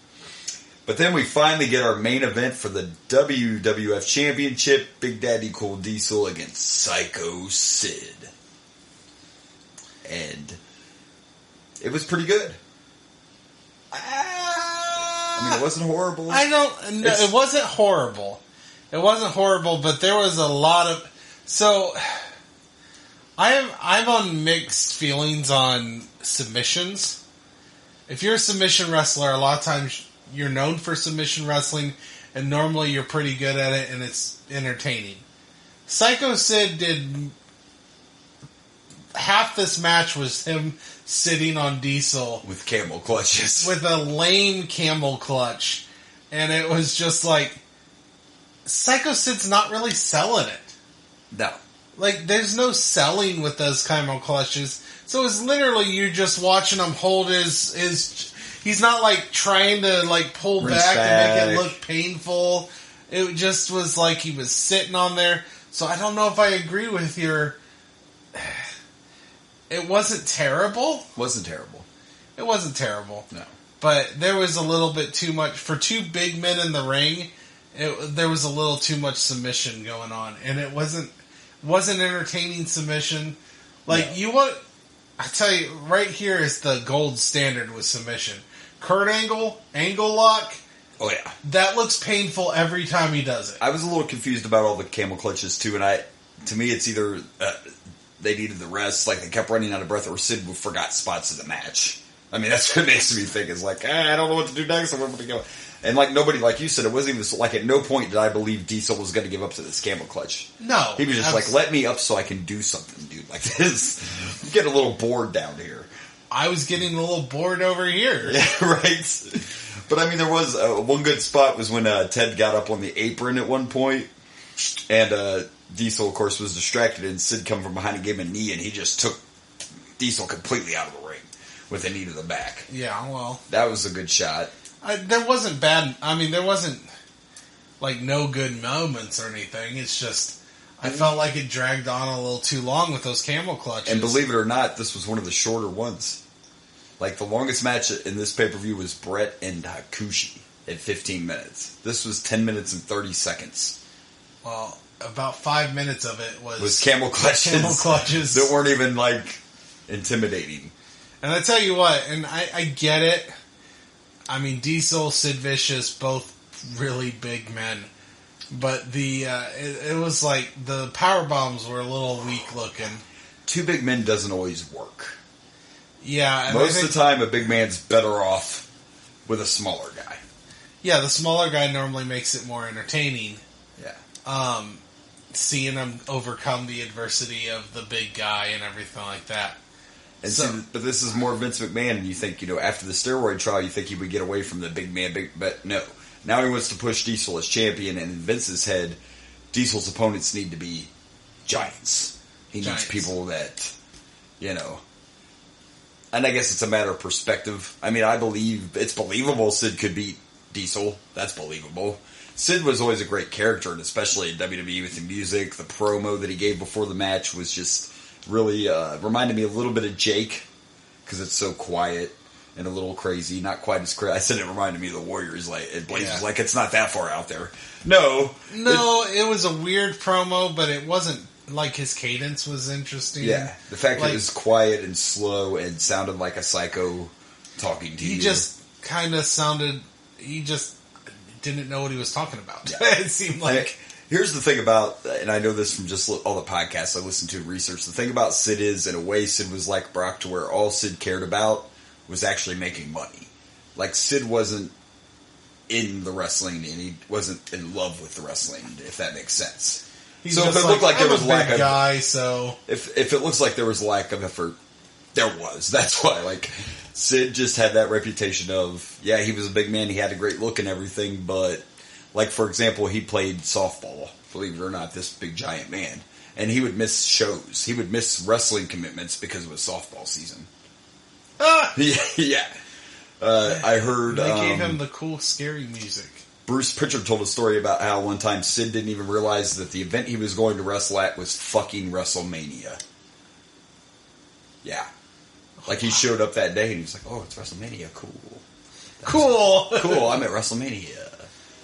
But then we finally get our main event for the WWF Championship, Big Daddy Cool Diesel against Psycho Sid. And it was pretty good. I mean, it wasn't horrible. It wasn't horrible. It wasn't horrible, but there was a lot of... So, I'm on mixed feelings on submissions. If you're a submission wrestler, a lot of times you're known for submission wrestling, and normally you're pretty good at it, and it's entertaining. Psycho Sid did... Half this match was him sitting on Diesel. With camel clutches. With a lame camel clutch. And it was just like... Psycho Sid's not really selling it. No. Like, there's no selling with those camel clutches. So it's literally you're just watching him hold his he's not like trying to like pull back and make it look painful. It just was like he was sitting on there. So I don't know if I agree with your... It wasn't terrible. It wasn't terrible. It wasn't terrible. No. But there was a little bit too much. For two big men in the ring, there was a little too much submission going on. And it wasn't entertaining submission. Like, you want... I tell you, right here is the gold standard with submission. Kurt Angle lock. Oh, yeah. That looks painful every time he does it. I was a little confused about all the camel clutches, too, and to me, it's either they needed the rest, like they kept running out of breath, or Sid forgot spots of the match. I mean, that's what makes me think, is like, I don't know what to do next, I'm going to go. And like nobody, like you said, it wasn't even, like at no point did I believe Diesel was going to give up to this camel clutch. No. He was just like, let me up so I can do something, dude, like this. I'm getting a little bored down here. I was getting a little bored over here. Yeah, right. But I mean, there was one good spot was when Ted got up on the apron at one point, and Diesel, of course, was distracted, and Sid come from behind and gave him a knee, and he just took Diesel completely out of the ring with a knee to the back. Yeah, well, that was a good shot. There wasn't bad. I mean, there wasn't like no good moments or anything. It's just I felt like it dragged on a little too long with those camel clutches. And believe it or not, this was one of the shorter ones. Like the longest match in this pay-per-view was Brett and Hakushi at 15 minutes. This was 10 minutes and 30 seconds. Well, about 5 minutes of it was camel clutches. Camel clutches that weren't even like intimidating. And I tell you what, and I get it. I mean, Diesel, Sid Vicious, both really big men. But it was like the power bombs were a little weak looking. Two big men doesn't always work. Yeah. And most of the time, a big man's better off with a smaller guy. Yeah, the smaller guy normally makes it more entertaining. Yeah. Seeing him overcome the adversity of the big guy and everything like that. And so, but this is more Vince McMahon, and you think, after the steroid trial, you think he would get away from the big man, but no. Now he wants to push Diesel as champion, and in Vince's head, Diesel's opponents need to be giants. He needs people that, and I guess it's a matter of perspective. I mean, I believe, it's believable Sid could beat Diesel. That's believable. Sid was always a great character, and especially in WWE with the music, the promo that he gave before the match was just... really reminded me a little bit of Jake, because it's so quiet and a little crazy. Not quite as crazy. I said it reminded me of the Warriors. Like Blazers, like it's not that far out there. No, it was a weird promo, but it wasn't like his cadence was interesting. Yeah, the fact that it was quiet and slow and sounded like a psycho talking to you. He just kind of sounded. He just didn't know what he was talking about. Yeah. It seemed like. Here's the thing about, and I know this from just all the podcasts I listened to and research, the thing about Sid is, in a way, Sid was like Brock, to where all Sid cared about was actually making money. Like, Sid wasn't in the wrestling, and he wasn't in love with the wrestling, if that makes sense. He's so if it looked like there was lack of guy, so if it looks like there was lack of effort, there was. That's why, like, Sid just had that reputation of, yeah, he was a big man, he had a great look and everything, but... Like, for example, he played softball, believe it or not, this big giant man. And he would miss shows. He would miss wrestling commitments because it was softball season. Yeah. I heard... They gave him the cool, scary music. Bruce Pritchard told a story about how one time Sid didn't even realize that the event he was going to wrestle at was fucking Wrestlemania. Yeah. Like, he showed up that day and he was like, oh, it's Wrestlemania, cool. Cool, I'm at Wrestlemania.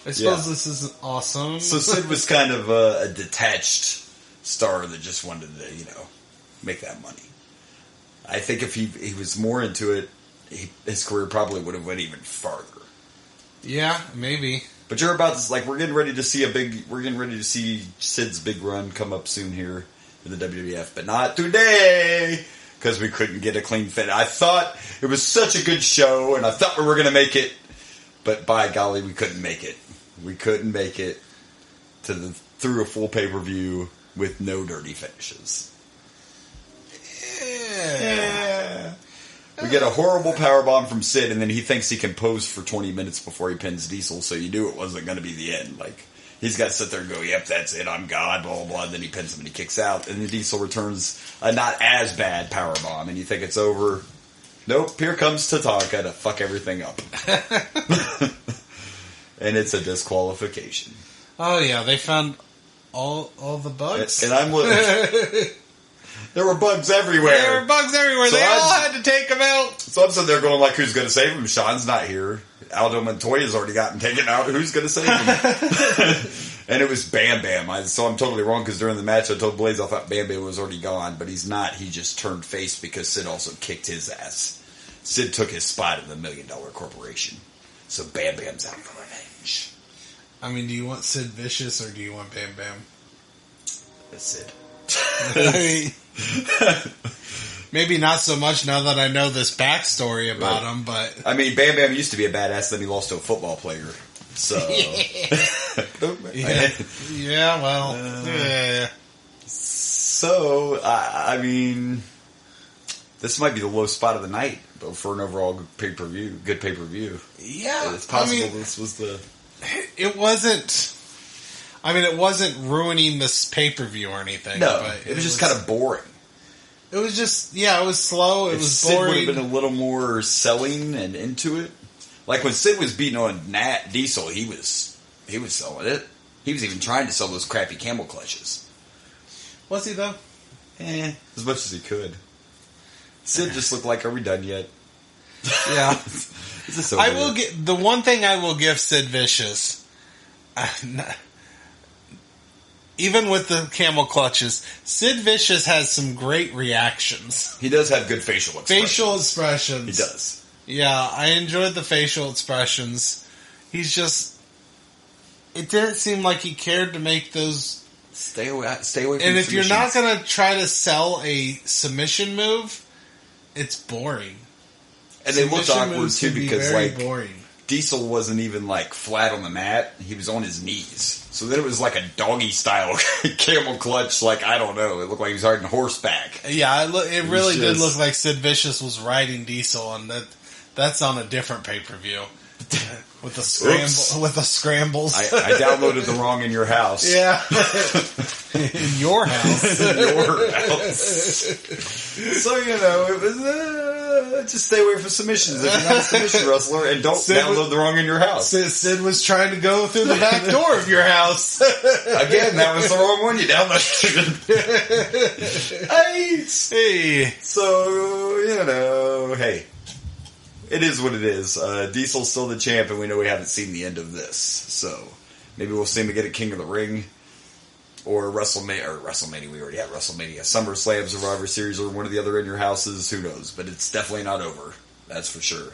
I suppose this is awesome. So Sid was kind of a detached star that just wanted to, make that money. I think if he was more into it, his career probably would have went even farther. Yeah, maybe. But you're about to, like, we're getting ready to see Sid's big run come up soon here in the WWF, but not today, because we couldn't get a clean fit. I thought it was such a good show, and I thought we were going to make it, but by golly, we couldn't make it. We couldn't make it through a full pay-per-view with no dirty finishes. Yeah. We get a horrible powerbomb from Sid, and then he thinks he can pose for 20 minutes before he pins Diesel, so you knew it wasn't going to be the end. Like, he's got to sit there and go, yep, that's it, I'm God, blah, blah, blah, and then he pins him and he kicks out, and then Diesel returns a not as bad powerbomb, and you think it's over. Nope, here comes Tatanka to fuck everything up. And it's a disqualification. Oh, yeah, they found all the bugs. And I'm there were bugs everywhere. So they all had to take them out. So I'm sitting there going, like, who's going to save him? Sean's not here. Aldo Montoya's already gotten taken out. Who's going to save him? And it was Bam Bam. So I'm totally wrong, because during the match I told Blaze I thought Bam Bam was already gone, but he's not. He just turned face because Sid also kicked his ass. Sid took his spot in the $1 Million Corporation. So Bam Bam's out for revenge. I mean, do you want Sid Vicious or do you want Bam Bam? Sid. Maybe not so much now that I know this backstory about him, but... I mean, Bam Bam used to be a badass, then he lost to a football player. So... yeah, well... yeah. So, I mean... This might be the low spot of the night, but for an overall good pay-per-view. Yeah. It's possible this was the... It wasn't... I mean, it wasn't ruining this pay-per-view or anything. No, but it was just kind of boring. It was just, it was slow, it was Sid boring. would have been a little more selling and into it. Like when Sid was beating on Diesel, he was selling it. He was even trying to sell those crappy camel clutches. Was he, though? As much as he could. Sid just looked like, are we done yet? Yeah. Is this over I will get the one thing I will give Sid Vicious, even with the camel clutches, Sid Vicious has some great reactions. He does have good facial expressions. He does. Yeah, I enjoyed the facial expressions. He's just... It didn't seem like he cared to make those... Stay away from And if you're not submissions. going to try to sell a submission move, it's boring. And they looked Submission awkward moves too can be because very like boring. Diesel wasn't even like flat on the mat; he was on his knees. So then it was like a doggy style camel clutch. Like I don't know, it looked like he was riding horseback. Yeah, it really did look like Sid Vicious was riding Diesel, and that's on a different pay-per-view with the scrambles. I downloaded the wrong in your house. Yeah, in your house. In your house. So it was just stay away from submissions if you're not a submission wrestler, and don't download the wrong in your house. Sid was trying to go through the back door of your house. Again, that was the wrong one. You downloaded. Hey. So hey. It is what it is. Diesel's still the champ, and we know we haven't seen the end of this. So maybe we'll see him again at King of the Ring or WrestleMania. We already had WrestleMania, SummerSlam, Survivor Series, or one of the other in your houses. Who knows? But it's definitely not over. That's for sure.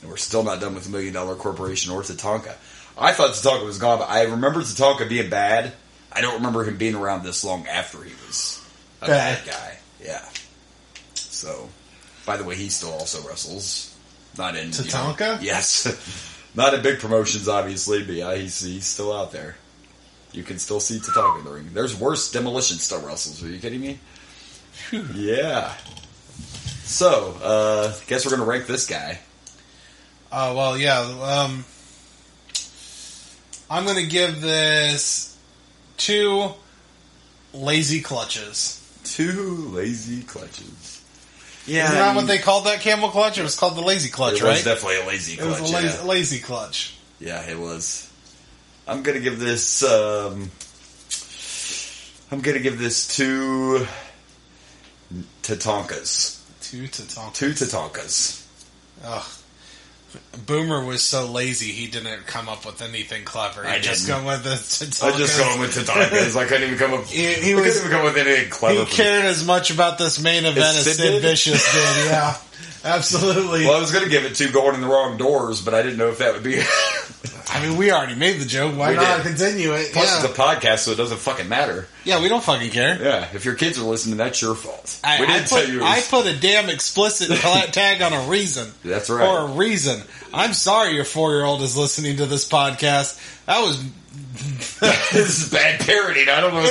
And we're still not done with $1 Million Corporation or Tatanka. I thought Tatanka was gone, but I remember Tatanka being bad. I don't remember him being around this long after he was a bad guy. Yeah. So, by the way, he still also wrestles. Not in Tatanka? Yes. Not in big promotions, obviously, but yeah, he's still out there. You can still see Tatanka in the ring. There's worse Demolition still wrestles. Are you kidding me? Whew. Yeah. So, guess we're going to rank this guy. Well, yeah. I'm going to give this 2 lazy clutches. 2 lazy clutches. Yeah, Isn't that what they called that camel clutch? It was called the lazy clutch, right? It was definitely a lazy clutch. It was a lazy clutch. Yeah, it was. I'm gonna give this. 2 Tatankas. 2 Tatankas. 2 Tatankas. Ugh. Boomer was so lazy he didn't come up with anything clever. He just going with the Tatankas. I just going with Tatankas. I couldn't even come up. Couldn't even come with anything clever. He cared as much about this main event as Sid Vicious did. Yeah, absolutely. Well, I was going to give it 2 going in the wrong doors, but I didn't know if that would be. I mean, we already made the joke. Why We not did. continue it? Plus, it's a podcast, so it doesn't fucking matter. Yeah, we don't fucking care. Yeah, if your kids are listening, that's your fault. I put a damn explicit tag on a reason. That's right. For a reason. I'm sorry your 4-year-old is listening to this podcast. That was... This is bad parenting. I don't know.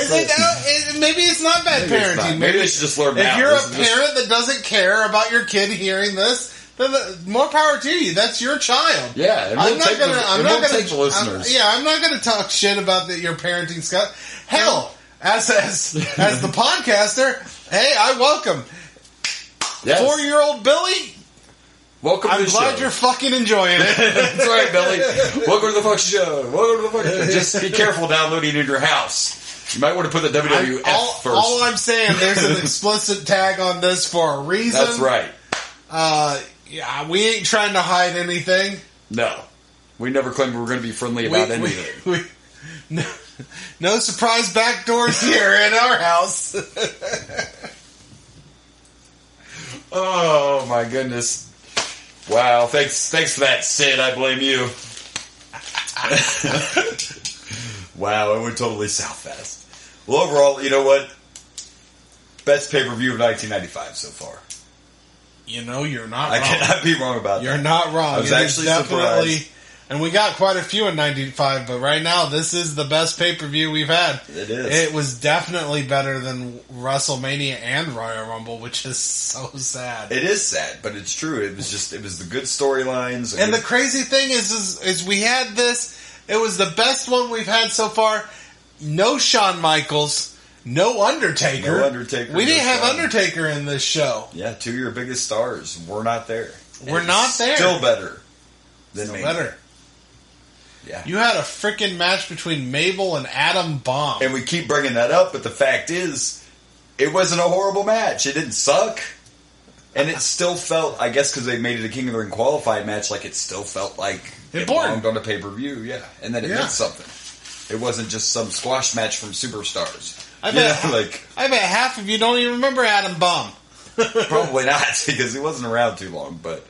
Maybe it's not bad parenting. Maybe they should just learn If now. you're a parent that doesn't care about your kid hearing this, then more power to you. That's your child. Yeah, and I'm not gonna take the listeners. I'm not gonna talk shit about your parenting stuff. Hell, as the podcaster, hey, I welcome 4-year-old Billy. Welcome to the show. I'm glad you're fucking enjoying it. That's right, Billy. Welcome to the fucking show. Welcome to the fucking show. Just be careful downloading in your house. You might want to put the WWF first. All I'm saying, there's an explicit tag on this for a reason. That's right. Yeah, we ain't trying to hide anything. No. We never claimed we were going to be friendly about anything. No surprise backdoors here in our house. Oh, my goodness. Wow. Thanks for that, Sid. I blame you. Wow, it went totally south fast. Well, overall, you know what? Best pay-per-view of 1995 so far. You know, you're not I wrong. cannot be wrong about that. You're not wrong. I was actually surprised. And we got quite a few in 95, but right now, this is the best pay-per-view we've had. It is. It was definitely better than WrestleMania and Royal Rumble, which is so sad. It is sad, but it's true. It was the good storylines. And the crazy thing is we had this. It was the best one we've had so far. No Shawn Michaels. No Undertaker. No Undertaker. We didn't have Shawn. Undertaker in this show. Yeah, 2 of your biggest stars were not there. We're not there. Still better than Still me. better. Yeah. You had a freaking match between Mabel and Adam Bomb. And we keep bringing that up, but the fact is, it wasn't a horrible match. It didn't suck. And it still felt, I guess because they made it a King of the Ring qualified match, like it still felt like it belonged on a pay-per-view, yeah. And then it meant something. It wasn't just some squash match from Superstars. I bet half of you don't even remember Adam Bomb. Probably not, because he wasn't around too long, but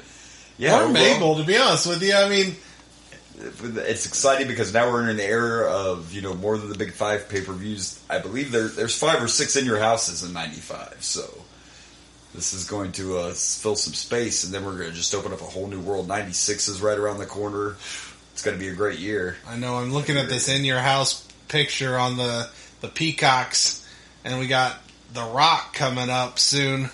yeah. Or Mabel, to be honest with you. I mean, it's exciting because now we're in the era of, more than the big 5 pay-per-views. I believe there's 5 or 6 in your houses in 95, so this is going to fill some space, and then we're going to just open up a whole new world. 96 is right around the corner. It's going to be a great year. I know, I'm looking at this in your house picture on the Peacocks, and we got The Rock coming up soon.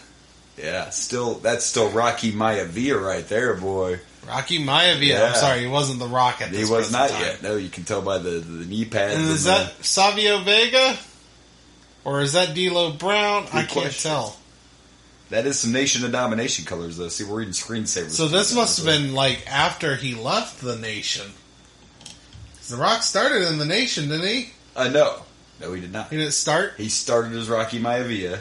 Yeah, that's still Rocky Maivia right there, boy. Rocky Maivia. Yeah. I'm sorry, he wasn't The Rock at this He was not time. yet. No, you can tell by the knee pads. And is that Savio Vega? Or is that D'Lo Brown? I can't question. tell. That is some Nation of Domination colors, though. See, we're reading screensavers. So this must have been after he left the Nation. The Rock started in the Nation, didn't he? No. No, he did not. He didn't start? He started as Rocky Maivia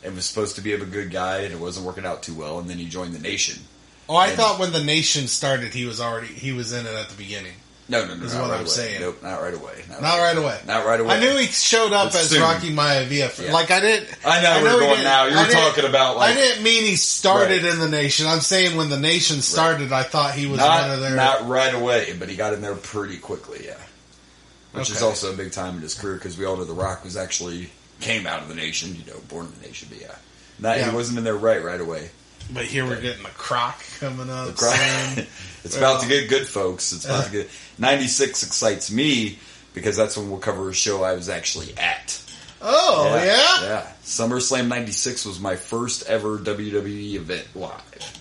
and was supposed to be a good guy, and it wasn't working out too well, and then he joined the Nation. Oh, I thought when the Nation started, he was in it at the beginning. No, is not what right I'm away. saying. Nope, not right away. Not right away. Not right away. I knew he showed up as soon. Rocky Maivia. Yeah. I didn't. I know where we're going now. You were talking about I didn't mean he started Right. in the Nation. I'm saying when the Nation started, I thought he was one of their. Not right away, but he got in there pretty quickly, yeah. Which is Okay. also a big time in his career, because we all know The Rock was actually came out of the Nation, born in the Nation, but yeah. He wasn't in there right away. But here we're getting the Croc coming up. The Croc. soon. It's about to get good, folks. It's about to get. 96 excites me because that's when we'll cover a show I was actually at. Oh, yeah? Yeah. SummerSlam 96 was my first ever WWE event live.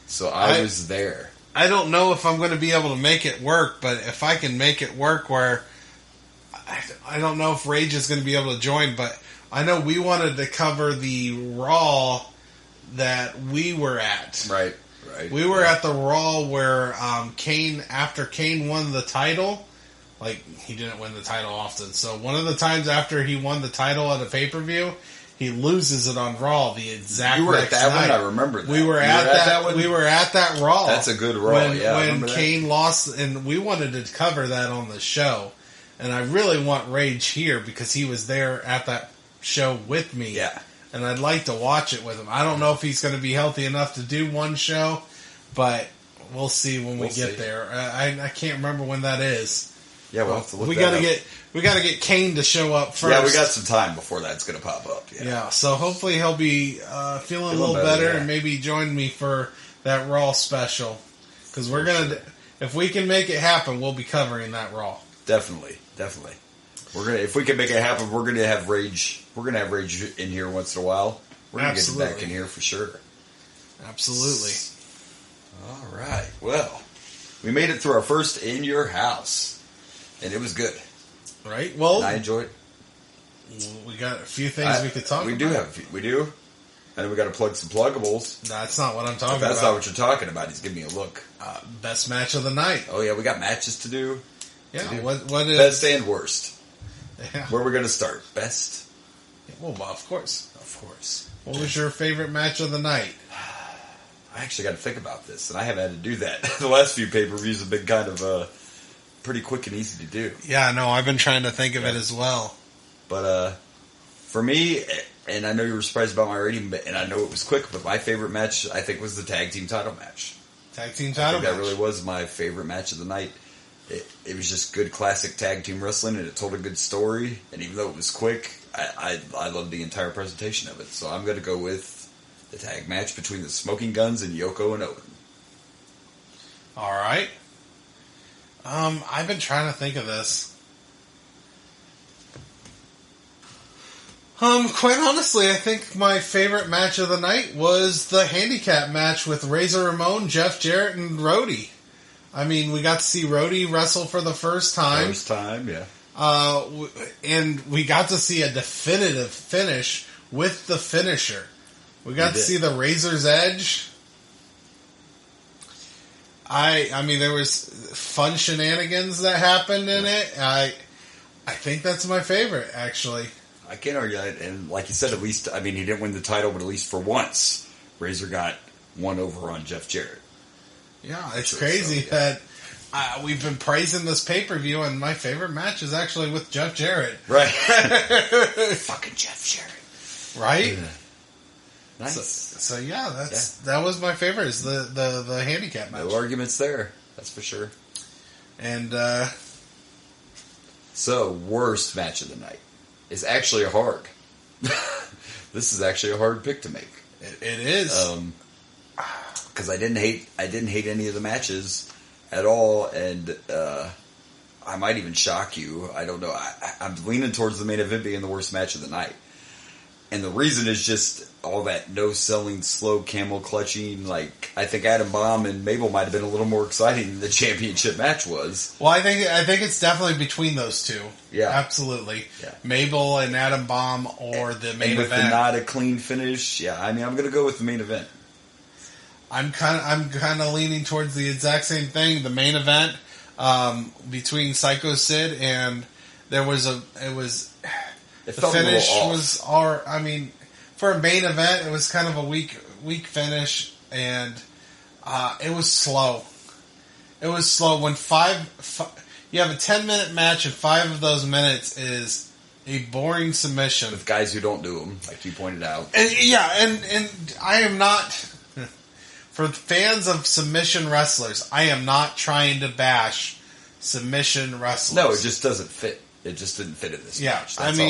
So I was there. I don't know if I'm going to be able to make it work, but if I can make it work where... I don't know if Rage is going to be able to join, but I know we wanted to cover the Raw that we were at. Right. We were at the Raw where Kane, after Kane won the title, he didn't win the title often, so one of the times after he won the title at a pay-per-view, he loses it on Raw the exact You were next at that night. one? I remember that. We were at that one? We were at that Raw. That's a good Raw, When Kane lost, and we wanted to cover that on the show, and I really want Rage here because he was there at that show with me. Yeah. And I'd like to watch it with him. I don't know if he's going to be healthy enough to do one show, but We'll see when we get there. I can't remember when that is. Yeah, we'll have to look. We got to get Kane to show up first. Yeah, we got some time before that's going to pop up. Yeah. So hopefully he'll be feeling a little better and maybe join me for that Raw special. Because we're gonna, if we can make it happen, we'll be covering that Raw. Definitely. If we can make it happen, we're gonna have Rage. We're gonna have Rage in here once in a while. We're gonna get him back in here for sure. Absolutely. All right. Well, we made it through our first In Your House, and it was good. Right. Well, I enjoyed it. We got a few things we could talk about. We do. And then we got to plug some pluggables. That's not what I'm talking about. That's about. not what you're talking about. He's giving me a look. Best match of the night. Oh, yeah. We got matches to do. Yeah. What is... Best and worst. Yeah. Where are we going to start? Best? Well, of course. Of course. What was your favorite match of the night? I actually got to think about this, and I haven't had to do that. The last few pay-per-views have been kind of pretty quick and easy to do. Yeah, no, I've been trying to think of it as well. But for me, and I know you were surprised about my rating, and I know it was quick, but my favorite match, I think, was the tag team title match. Tag team title match? That really was my favorite match of the night. It was just good classic tag team wrestling, and it told a good story, and even though it was quick, I loved the entire presentation of it. So I'm going to go with the tag match between the Smoking Guns and Yoko and Owen. All right. I've been trying to think of this. Quite honestly, I think my favorite match of the night was the handicap match with Razor Ramon, Jeff Jarrett, and Rhodey. I mean, we got to see Rhodey wrestle for the first time. First time, yeah. And we got to see a definitive finish with the finisher. We got to see the Razor's Edge. I mean, there was fun shenanigans that happened in it. I think that's my favorite, actually. I can't argue that. And like you said, at least, I mean, he didn't win the title, but at least for once, Razor got one over on Jeff Jarrett. Yeah, it's crazy that we've been praising this pay-per-view, and my favorite match is actually with Jeff Jarrett. Right. Fucking Jeff Jarrett. Right? Yeah. Nice. So yeah, that was my favorite, is the handicap match. No arguments there. That's for sure. And so, worst match of the night is actually a hard. This is actually a hard pick to make. It is. Because I didn't hate any of the matches at all, and I might even shock you. I don't know. I'm leaning towards the main event being the worst match of the night. And the reason is just all that no-selling, slow camel clutching. Like, I think Adam Bomb and Mabel might have been a little more exciting than the championship match was. Well, I think it's definitely between those two. Yeah, absolutely. Yeah. Mabel and Adam Bomb, or the main and with event. The not a clean finish. Yeah, I mean, I'm going to go with the main event. I'm kind of leaning towards the exact same thing. The main event between Psycho Sid, and the finish was I mean, for a main event, it was kind of a weak finish, and it was slow. It was slow. When you have a 10-minute match, and 5 of those minutes is a boring submission with guys who don't do them, like you pointed out. And I am not, for fans of submission wrestlers, I am not trying to bash submission wrestlers. No, it just doesn't fit. It just didn't fit in this match. That's all.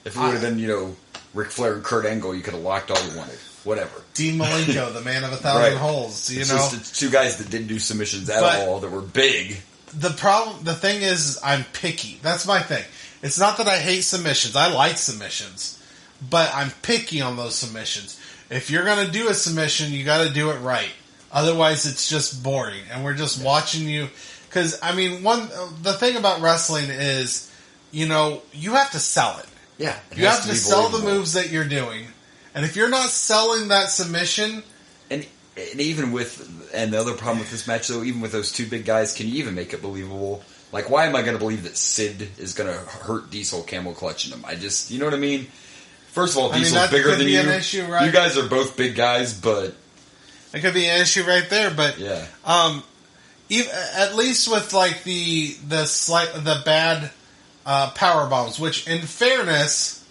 If it would have been, Ric Flair and Kurt Angle, you could have locked all you wanted. Whatever. Dean Malenko, the man of 1,000 holes. It's just two guys that didn't do submissions at all, that were big. The thing is, I'm picky. That's my thing. It's not that I hate submissions. I like submissions. But I'm picky on those submissions. If you're going to do a submission, you got to do it right. Otherwise, it's just boring. And we're just watching you. Because, I mean, the thing about wrestling is, you have to sell it. Yeah. You have to sell the moves that you're doing. And if you're not selling that submission... And even and the other problem with this match, though, even with those two big guys, can you even make it believable? Like, why am I going to believe that Sid is going to hurt Diesel camel clutching him? You know what I mean? First of all, Diesel's bigger than you. An issue, right? You guys are both big guys, but... It could be an issue right there, but... Yeah. At least with, like, the bad power bombs, which, in fairness,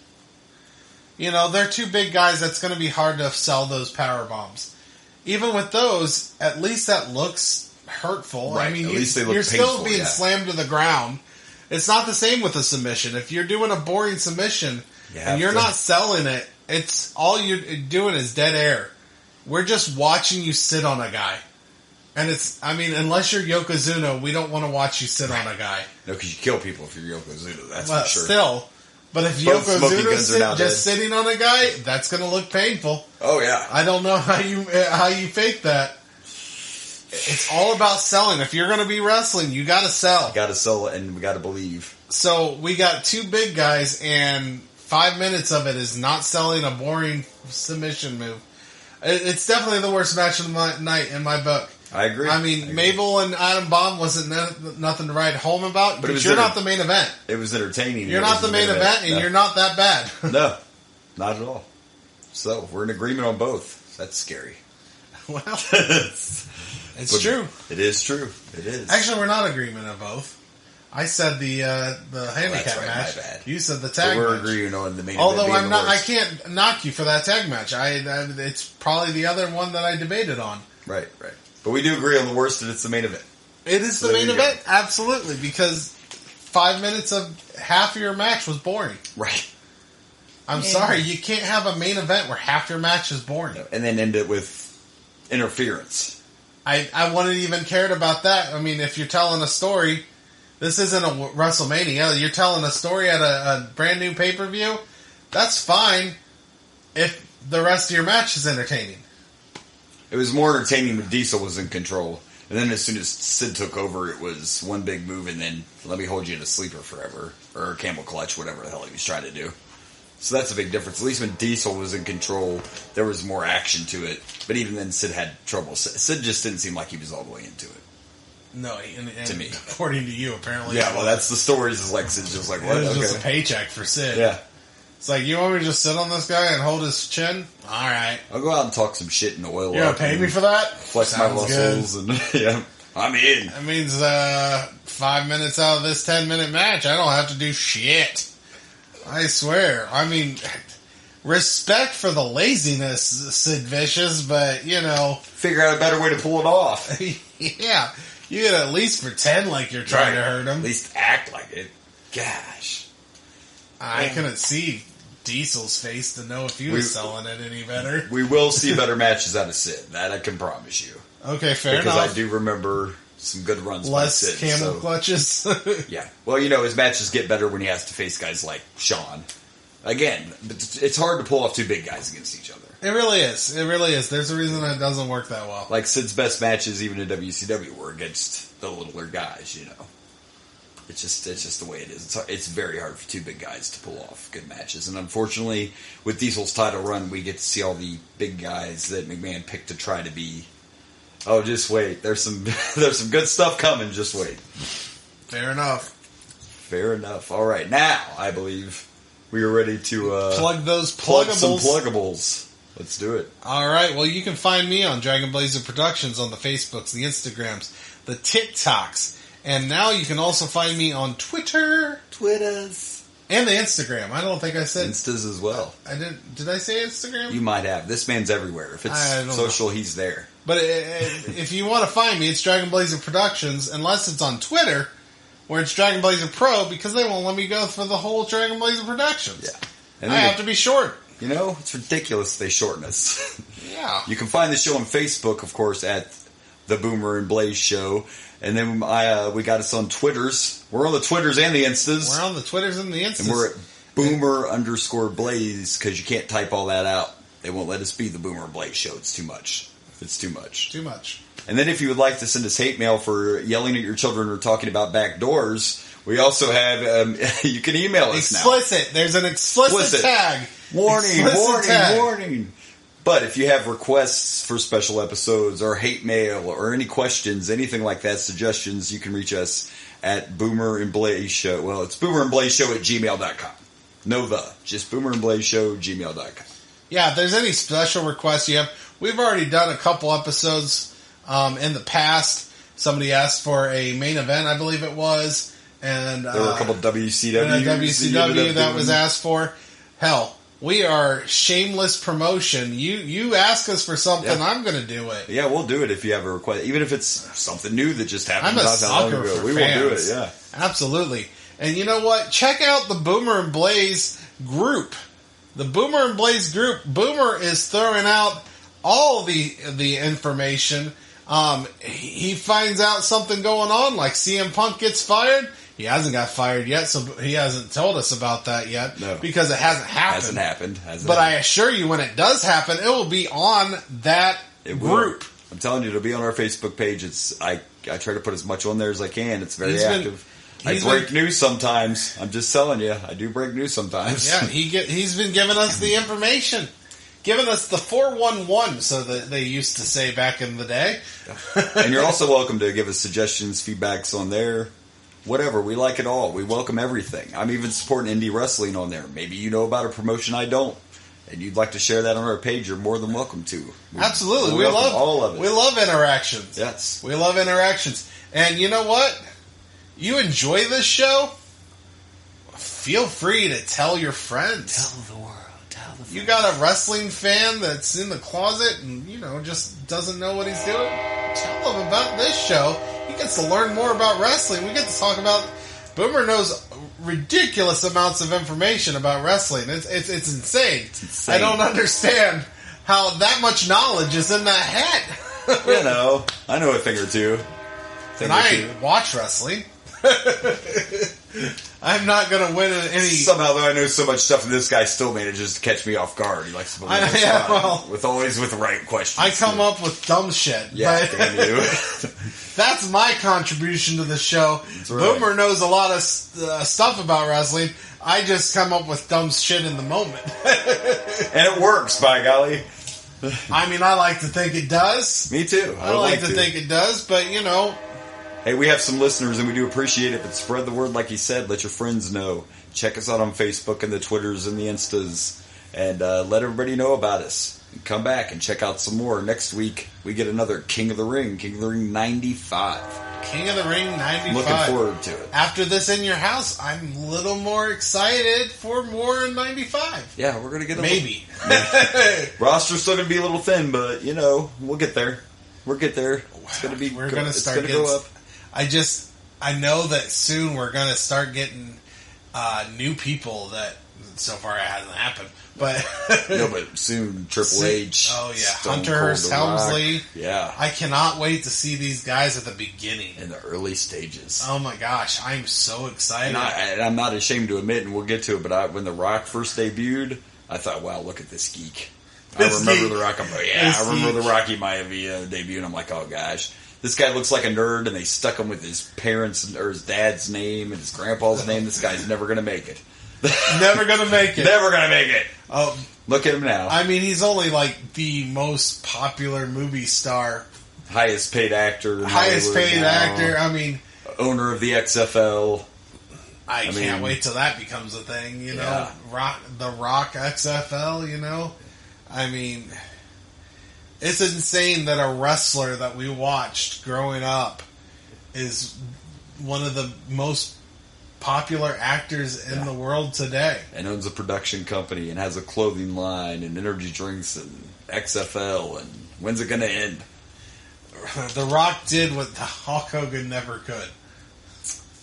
they're two big guys. That's going to be hard to sell those power bombs. even with those, at least that looks hurtful. Right. I mean, At least they look you're painful, still being yeah. slammed to the ground. It's not the same with a submission. If you're doing a boring submission You have and you're to- not selling it, it's all you're doing is dead air. We're just watching you sit on a guy. And unless you're Yokozuna, we don't want to watch you sit on a guy. No, because you kill people if you're Yokozuna, that's Well, for sure. still. But if Both smoking Yokozuna's guns are now just dead. sitting on a guy, that's going to look painful. Oh, yeah. I don't know how you fake that. It's all about selling. If you're going to be wrestling, you got to sell. Got to sell it, and we got to believe. So we got two big guys, and 5 minutes of it is not selling a boring submission move. It's definitely the worst match of the night in my book. I agree. I mean, Mabel and Adam Bomb wasn't nothing to write home about, but you're not the main event. It was entertaining. You're not the main event, and you're not that bad. No, not at all. So, we're in agreement on both. That's scary. Well, it's true. It is true. It is. Actually, we're not in agreement on both. I said the handicap that's right, match. my bad. You said the But tag we're match. agreeing on the main Although event being I'm the not, I worst. can't knock you for that tag match. It's probably the other one that I debated on. Right. But we do agree on the worst, and it's the main event. It is So the there main you go. event, absolutely, because 5 minutes of half of your match was boring. Right. I'm sorry, you can't have a main event where half your match is boring. And then end it with interference. I wouldn't even cared about that. I mean, if you're telling a story, this isn't a WrestleMania. You're telling a story at a brand new pay-per-view, that's fine if the rest of your match is entertaining. It was more entertaining when Diesel was in control. And then as soon as Sid took over, it was one big move and then let me hold you in a sleeper forever. Or a camel clutch, whatever the hell he was trying to do. So that's a big difference. At least when Diesel was in control, there was more action to it. But even then, Sid had trouble. Sid just didn't seem like he was all the way into it. No, To me. according to you, apparently. Yeah, well, that's the stories. Is like Sid's just like, what? It was Okay. just a paycheck for Sid. Yeah. It's like, you want me to just sit on this guy and hold his chin? All right. I'll go out and talk some shit in the oil. You're going to pay me for that? Flex my Sounds muscles and yeah, I'm in. That means 5 minutes out of this 10-minute match, I don't have to do shit. I swear. I mean, respect for the laziness, Sid Vicious, but, Figure out a better way to pull it off. yeah, you could at least pretend like you're trying to hurt him. At least act like it. Gosh. I couldn't see Diesel's face to know if he was selling it any better. We will see better matches out of Sid. That I can promise you. Okay, fair Because enough. I do remember some good runs Less by Sid. camel clutches. Yeah. Well, his matches get better when he has to face guys like Shawn. Again, it's hard to pull off two big guys against each other. It really is. It really is. There's a reason it doesn't work that well. Like Sid's best matches, even in WCW, were against the littler guys. It's just the way it is. It's very hard for two big guys to pull off good matches, and unfortunately, with Diesel's title run, we get to see all the big guys that McMahon picked to try to be. Oh, just wait. There's some good stuff coming. Just wait. Fair enough. Fair enough. All right, now I believe we are ready to Plug those plug pluggables. some pluggables. Let's do it. All right. Well, you can find me on Dragon Blazer Productions on the Facebooks, the Instagrams, the TikToks. And now you can also find me on Twitter. Twitters. And the Instagram. I don't think I said... Instas as well. I didn't... Did I say Instagram? You might have. This man's everywhere. If I don't it's social, he's there. But if you want to find me, it's Dragon Blazer Productions, unless it's on Twitter, where it's Dragon Blazer Pro, because they won't let me go for the whole Dragon Blazer Productions. Yeah. And I then have to be short. it's ridiculous they shorten us. Yeah. You can find the show on Facebook, of course, at The Boomer and Blaze Show. And then we got us on Twitters. We're on the Twitters and the Instas. We're on the Twitters and the Instas. And we're at Boomer_Blaze, because you can't type all that out. They won't let us be the Boomer and Blaze Show. It's too much. It's too much. Too much. And then if you would like to send us hate mail for yelling at your children or talking about back doors, we also have, you can email us now. Explicit. There's an explicit tag. Warning, Explicit tag. warning. But if you have requests for special episodes or hate mail or any questions, anything like that, suggestions, you can reach us at Boomer and Blaze Show. Well, it's boomerandblazeshow@gmail.com. No just boomerandblazeshow@gmail.com. Yeah, if there's any special requests you have, we've already done a couple episodes in the past. Somebody asked for a main event, I believe it was. And There were a couple WCW WCW that was asked for. Hell, We are shameless promotion. You ask us for something, I'm going to do it. Yeah, we'll do it if you have a request. Even if it's something new that just happened. I'm a sucker for we fans. will do it, yeah. Absolutely. And you know what? Check out the Boomer and Blaze group. The Boomer and Blaze group. Boomer is throwing out all the information. He finds out something going on, like CM Punk gets fired. He hasn't got fired yet, so he hasn't told us about that yet. No. Because it hasn't happened. Hasn't happened. I assure you, when it does happen, it will be on that group. I'm telling you, it'll be on our Facebook page. I try to put as much on there as I can. It's very active. I break news sometimes. I'm just telling you, I do break news sometimes. Yeah, he's been giving us the information. Giving us the 411, so that they used to say back in the day. And you're also welcome to give us suggestions, feedbacks on there. Whatever, we like it all. We welcome everything. I'm even supporting indie wrestling on there. Maybe you know about a promotion I don't, and you'd like to share that on our page. You're more than welcome to. Absolutely, we love all of it. We love interactions. Yes, we love interactions. And you know what? You enjoy this show? Feel free to tell your friends. Tell the world. You got a wrestling fan that's in the closet and, just doesn't know what he's doing? Tell him about this show. He gets to learn more about wrestling. We get to talk about... Boomer knows ridiculous amounts of information about wrestling. It's insane. It's insane. I don't understand how that much knowledge is in that head. I know a thing or two. And I watch wrestling. I'm not going to win any... Somehow, though, I know so much stuff, and this guy still manages to catch me off guard. He likes to believe with the right questions. I come up with dumb shit. Yeah, damn you. That's my contribution to the show. That's right. Boomer knows a lot of stuff about wrestling. I just come up with dumb shit in the moment. And it works, by golly. I mean, I like to think it does. Me too. I like to think it does, but Hey, we have some listeners, and we do appreciate it, but spread the word like he said. Let your friends know. Check us out on Facebook and the Twitters and the Instas, and let everybody know about us. And come back and check out some more. Next week, we get another King of the Ring 95. King of the Ring 95. Looking forward to it. After this in your house, I'm a little more excited for more in 95. Yeah, we're going to get maybe. Roster's still going to be a little thin, but, we'll get there. We'll get there. It's going to be... We're going to start getting... Go up. I know that soon we're going to start getting new people that so far it hasn't happened. But no, but soon Triple H. Oh yeah, Hunter's, Helmsley. Yeah, I cannot wait to see these guys at the beginning, in the early stages. Oh my gosh, I'm so excited! And I'm not ashamed to admit, and we'll get to it. But when The Rock first debuted, I thought, "Wow, look at this geek." I remember The Rock. I remember The Rocky Maivia debut, and I'm like, "Oh gosh." This guy looks like a nerd, and they stuck him with his parents' or his dad's name and his grandpa's name. This guy's never going to make it. Never going to make it. Never going to make it. Look at him now. I mean, he's only like the most popular movie star. Highest paid actor. Highest paid actor. I mean... Owner of the XFL. I can't wait till that becomes a thing, The Rock XFL, I mean... It's insane that a wrestler that we watched growing up is one of the most popular actors in the world today. And owns a production company and has a clothing line and energy drinks and XFL. And when's it going to end? The Rock did what Hulk Hogan never could.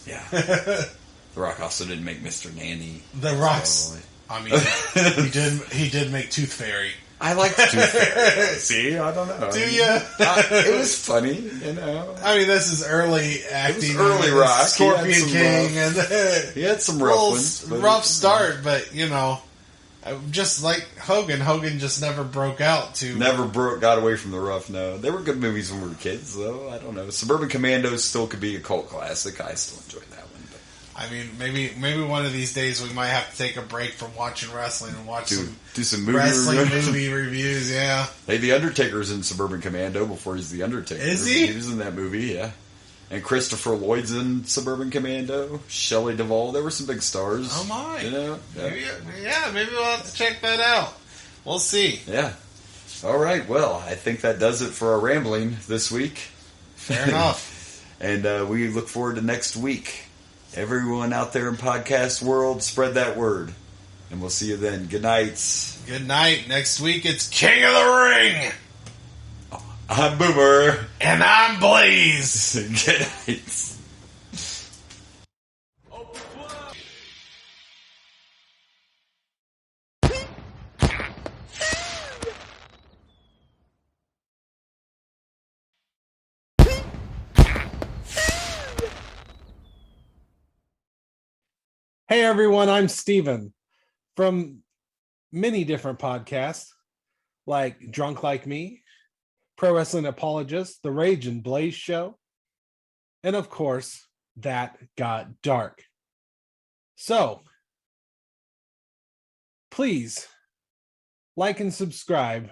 Yeah. The Rock also didn't make Mr. Nanny. The Rock's... I mean, he did make Tooth Fairy. I like Tooth Fairy. See, I don't know. Do you? It was funny, I mean, this is early acting. It was early Rock. Scorpion King. He had some rough ones. Rough start, but, just like Hogan just never broke out to... got away from the rough, no. They were good movies when we were kids, though. I don't know. Suburban Commandos still could be a cult classic. I still enjoy that one. But. I mean, maybe one of these days we might have to take a break from watching wrestling and watch some movie reviews, yeah. Hey, The Undertaker's in Suburban Commando before he's The Undertaker. Is he? He was in that movie, yeah. And Christopher Lloyd's in Suburban Commando. Shelley Duvall. There were some big stars. Oh, my. Yeah. Maybe we'll have to check that out. We'll see. Yeah. All right. Well, I think that does it for our rambling this week. Fair enough. And we look forward to next week. Everyone out there in podcast world, spread that word. And we'll see you then. Good night. Good night. Next week it's King of the Ring. I'm Boomer. And I'm Blaze. Good night. Hey everyone, I'm Steven from many different podcasts like Drunk Like Me, Pro Wrestling Apologist, The Rage and Blaze Show, and of course, That Got Dark. So, please like and subscribe